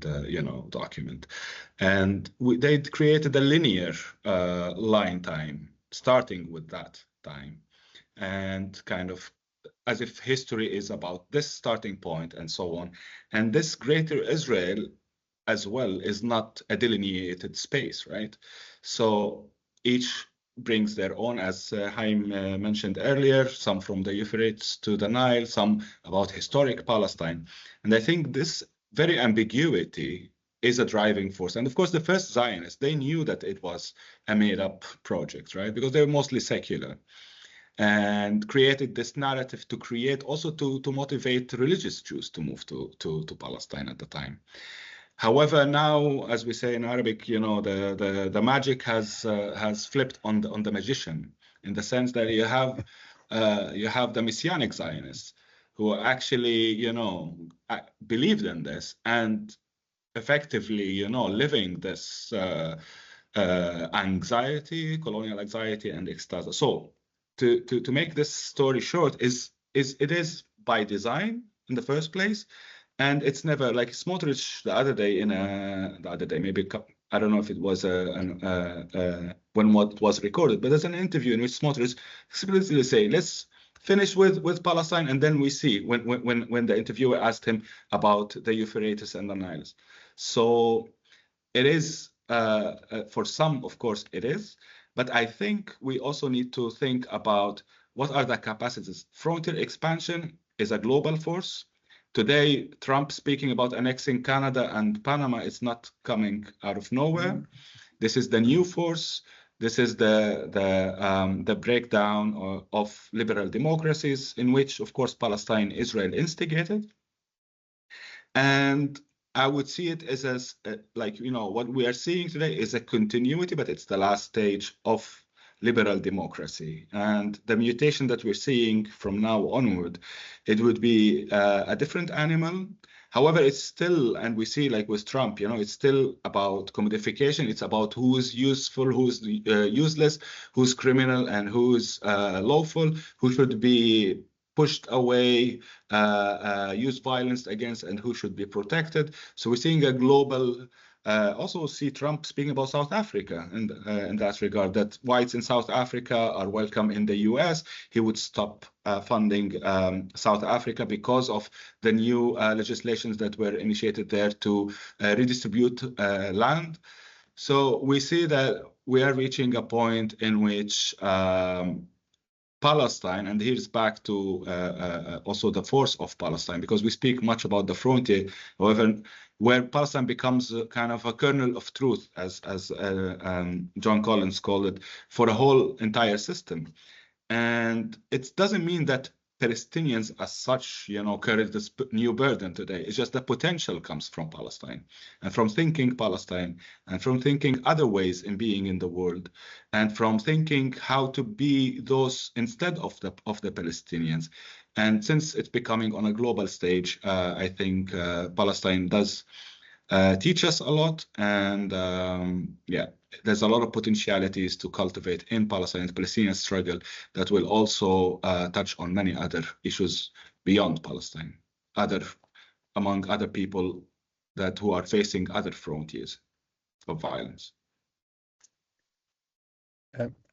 [SPEAKER 3] document. And they created a linear line time, starting with that time, and kind of as if history is about this starting point and so on. And this Greater Israel as well is not a delineated space, right? So each brings their own, as Haim mentioned earlier, some from the Euphrates to the Nile, some about historic Palestine. And I think this very ambiguity is a driving force. And of course, the first Zionists, they knew that it was a made-up project, right? Because they were mostly secular, and created this narrative to create also to motivate religious Jews to move to Palestine at the time. However, now, as we say in Arabic, the magic has flipped on the magician, in the sense that you have the Messianic Zionists who actually believed in this and effectively living this anxiety, colonial anxiety and ecstasy. So to make this story short, it is by design in the first place. And it's never like Smotrich the other day, maybe I don't know if it was when what was recorded, but there's an interview in which Smotrich explicitly say, let's finish with Palestine, and then we see when the interviewer asked him about the Euphrates and the Nile. So it is for some, of course, it is, but I think we also need to think about what are the capacities. Frontier expansion is a global force. Today, Trump speaking about annexing Canada and Panama is not coming out of nowhere. This is the new force. This is the breakdown of liberal democracies, in which, of course, Palestine, Israel instigated. And I would see it as like, what we are seeing today is a continuity, but it's the last stage of liberal democracy. And the mutation that we're seeing from now onward, it would be a different animal. However, it's still, and we see like with Trump, it's still about commodification. It's about who's useful, who's useless, who's criminal, and who's lawful, who should be pushed away, use violence against, and who should be protected. So we're seeing a global, also see Trump speaking about South Africa and in that regard, that whites in South Africa are welcome in the US. He would stop funding South Africa because of the new legislations that were initiated there to redistribute land. So we see that we are reaching a point in which Palestine, and here's back to also the force of Palestine, because we speak much about the frontier, however, where Palestine becomes kind of a kernel of truth, as John Collins called it, for a whole entire system. And it doesn't mean that Palestinians as such, carry this new burden today. It's just the potential comes from Palestine and from thinking Palestine and from thinking other ways in being in the world and from thinking how to be those instead of the Palestinians. And since it's becoming on a global stage, I think Palestine does teach us a lot. And there's a lot of potentialities to cultivate in Palestine and Palestinian struggle that will also touch on many other issues beyond Palestine, among other people who are facing other frontiers of violence.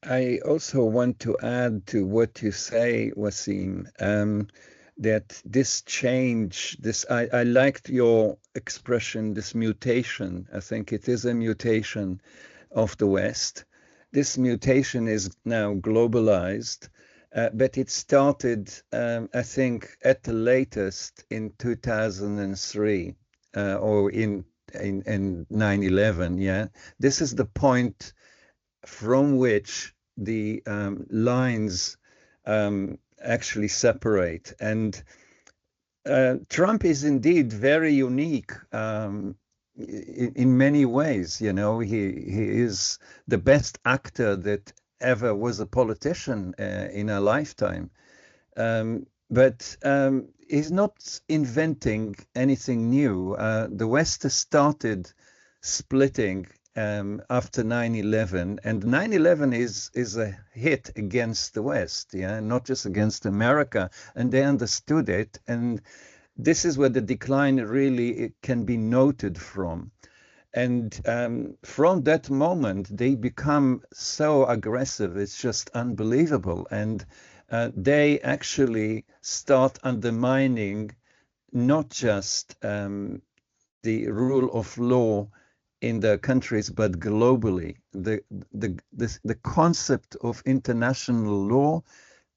[SPEAKER 5] I also want to add to what you say, Wasim, that this change, I liked your expression, this mutation. I think it is a mutation of the West. This mutation is now globalized, but it started, I think, at the latest in 2003 or in 9/11. Yeah, this is the point from which the lines actually separate. And Trump is indeed very unique in many ways. He is the best actor that ever was a politician in a lifetime. But he's not inventing anything new. The West has started splitting after 9/11, and 9/11 is a hit against the West, not just against America, and they understood it, and this is where the decline really can be noted from. And from that moment, they become so aggressive, it's just unbelievable, and they actually start undermining not just the rule of law in the countries, but globally. The concept of international law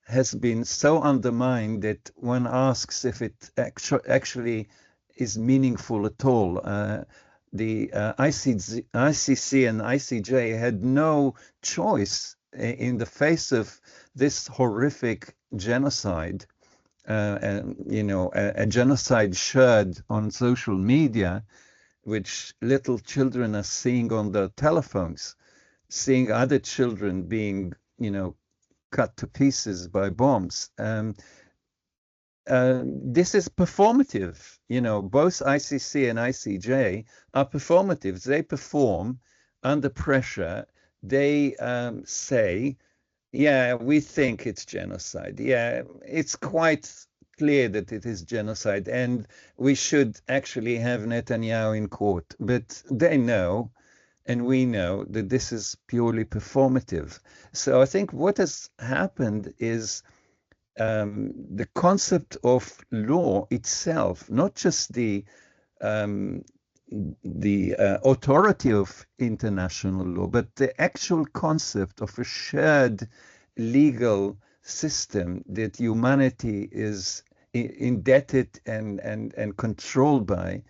[SPEAKER 5] has been so undermined that one asks if it actually is meaningful at all. The ICC and ICJ had no choice in the face of this horrific genocide, a genocide shared on social media, which little children are seeing on their telephones, seeing other children being, cut to pieces by bombs. This is performative. Both ICC and ICJ are performative. They perform under pressure. They say, yeah, we think it's genocide. Yeah, it's quite clear that it is genocide, and we should actually have Netanyahu in court. But they know, and we know, that this is purely performative. So I think what has happened is the concept of law itself, not just the authority of international law, but the actual concept of a shared legal system that humanity is indebted and controlled by,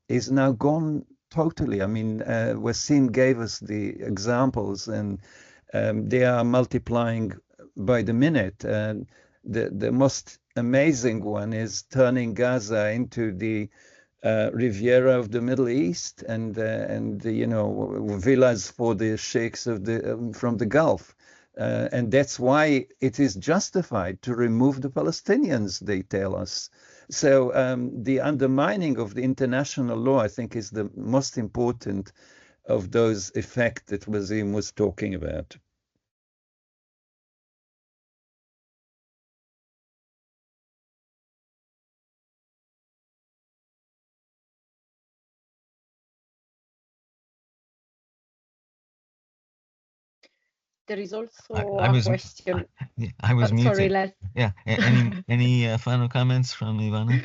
[SPEAKER 5] is now gone totally. I mean, Wasim gave us the examples, and they are multiplying by the minute. The most amazing one is turning Gaza into the Riviera of the Middle East and villas for the sheikhs of from the Gulf. And that's why it is justified to remove the Palestinians, they tell us. So the undermining of the international law, I think, is the most important of those effects that Wasim was talking about.
[SPEAKER 4] There is also
[SPEAKER 2] a
[SPEAKER 4] question.
[SPEAKER 2] I was muted.
[SPEAKER 4] Sorry, Les.
[SPEAKER 2] Yeah. Any final comments from Ivana?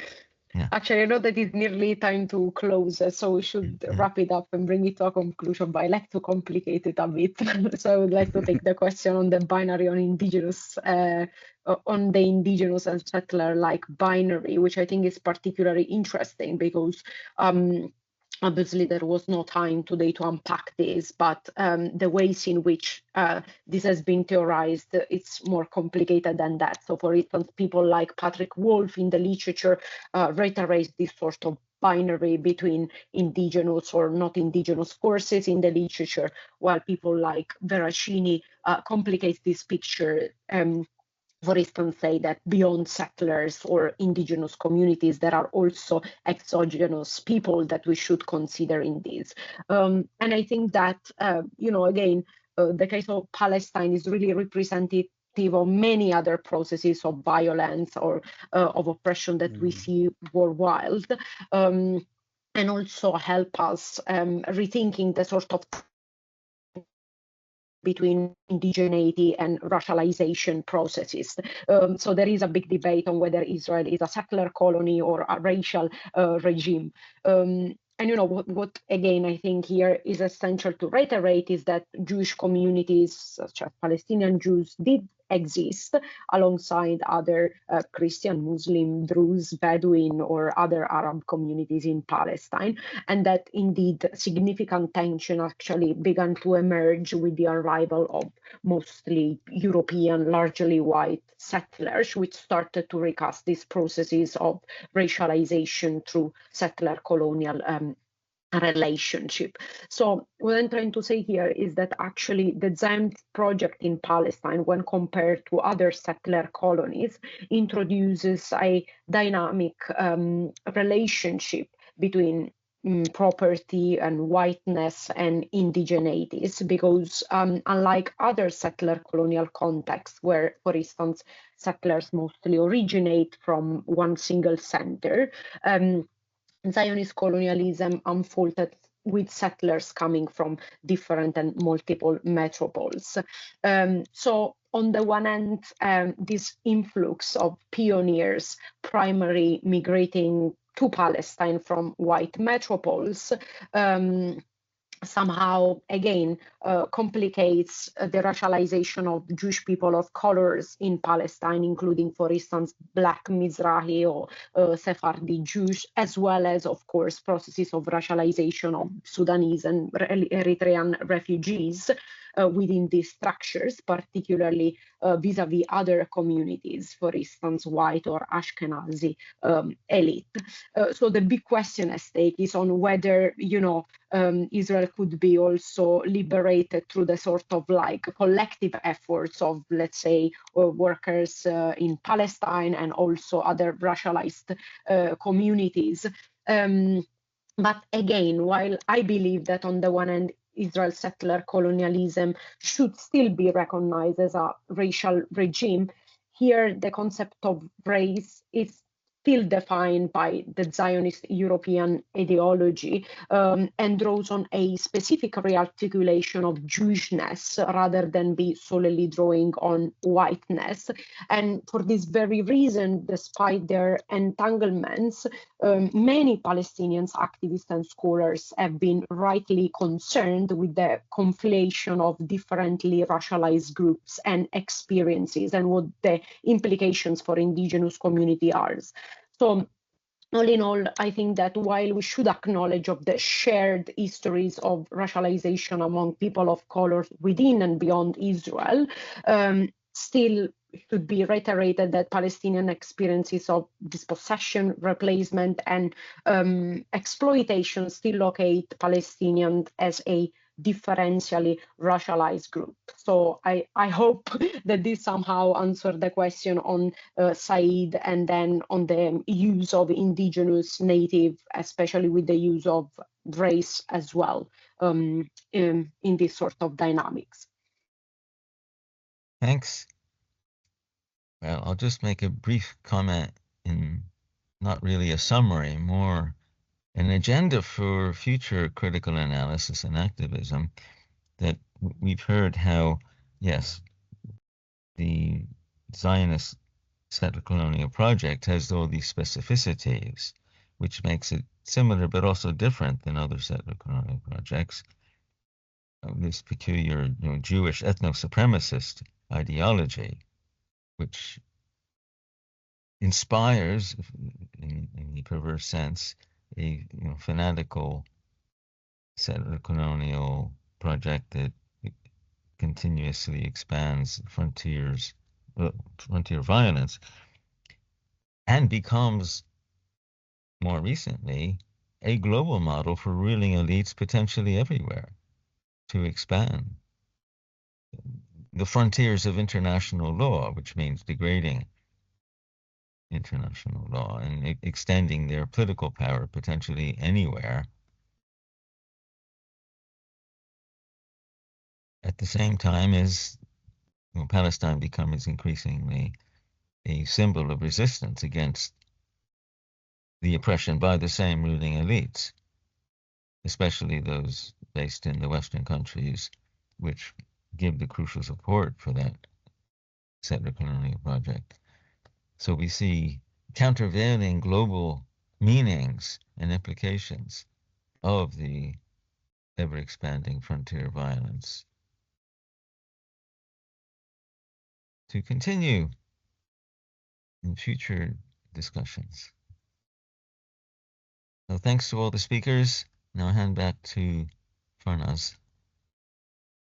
[SPEAKER 2] Yeah.
[SPEAKER 4] Actually, I know that it's nearly time to close, so we should wrap it up and bring it to a conclusion, but I like to complicate it a bit. So I would like to take the question on the binary on indigenous, on the indigenous and settler-like binary, which I think is particularly interesting because obviously, there was no time today to unpack this, but the ways in which this has been theorized, it's more complicated than that. So, for instance, people like Patrick Wolf in the literature reiterate this sort of binary between indigenous or not indigenous forces in the literature, while people like Veracini complicate this picture. For instance, say that beyond settlers or indigenous communities, there are also exogenous people that we should consider in this. And I think that, again, the case of Palestine is really representative of many other processes of violence or of oppression that we see worldwide, and also help us rethinking the sort of between indigeneity and racialization processes. So there is a big debate on whether Israel is a settler colony or a racial regime. And what again I think here is essential to reiterate is that Jewish communities such as Palestinian Jews did exist alongside other Christian, Muslim, Druze, Bedouin, or other Arab communities in Palestine, and that indeed significant tension actually began to emerge with the arrival of mostly European, largely white settlers, which started to recast these processes of racialization through settler-colonial relationship. So what I'm trying to say here is that actually the Zionist project in Palestine, when compared to other settler colonies, introduces a dynamic relationship between property and whiteness and indigeneities, because unlike other settler colonial contexts where, for instance, settlers mostly originate from one single center, Zionist colonialism unfolded with settlers coming from different and multiple metropoles. So on the one hand, this influx of pioneers primarily migrating to Palestine from white metropoles somehow, again, complicates the racialization of Jewish people of colors in Palestine, including, for instance, Black Mizrahi or Sephardi Jews, as well as, of course, processes of racialization of Sudanese and Eritrean refugees within these structures, particularly vis-a-vis other communities, for instance, white or Ashkenazi elite. So the big question at stake is on whether, Israel could be also liberated through the sort of like collective efforts of, let's say, workers in Palestine and also other racialized communities. But again, while I believe that on the one hand, Israel's settler colonialism should still be recognized as a racial regime, here the concept of race is still defined by the Zionist European ideology and draws on a specific rearticulation of Jewishness rather than be solely drawing on whiteness. And for this very reason, despite their entanglements, many Palestinian activists and scholars have been rightly concerned with the conflation of differently racialized groups and experiences and what the implications for indigenous community are. So all in all, I think that while we should acknowledge of the shared histories of racialization among people of color within and beyond Israel, still should be reiterated that Palestinian experiences of dispossession, replacement, and exploitation still locate Palestinians as a differentially racialized group. So I hope that this somehow answered the question on Said, and then on the use of indigenous, native, especially with the use of race as well in this sort of dynamics.
[SPEAKER 2] Thanks. Well, I'll just make a brief comment in not really a summary, more an agenda for future critical analysis and activism, that we've heard how, yes, the Zionist settler-colonial project has all these specificities, which makes it similar but also different than other settler-colonial projects. This peculiar, Jewish ethno-supremacist ideology, which inspires, in the perverse sense, a fanatical settler-colonial project that continuously expands frontier violence, and becomes, more recently, a global model for ruling elites potentially everywhere to expand the frontiers of international law, which means degrading international law and extending their political power potentially anywhere. At the same time as Palestine becomes increasingly a symbol of resistance against the oppression by the same ruling elites, especially those based in the Western countries, which give the crucial support for that settler-colonial project. So we see countervailing global meanings and implications of the ever-expanding frontier violence to continue in future discussions. So thanks to all the speakers. Now I hand back to Farnaz.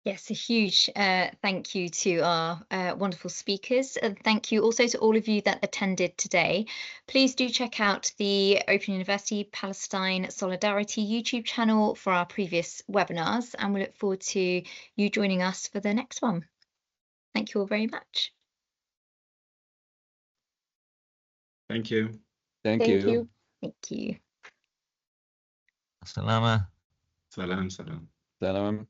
[SPEAKER 1] Yes, a huge thank you to our wonderful speakers. And thank you also to all of you that attended today. Please do check out the Open University Palestine Solidarity YouTube channel for our previous webinars, and we look forward to you joining us for the next one. Thank you all very much.
[SPEAKER 3] Thank you.
[SPEAKER 5] Thank you.
[SPEAKER 1] Thank you.
[SPEAKER 2] Salama.
[SPEAKER 3] Salam, salam.
[SPEAKER 5] Salam.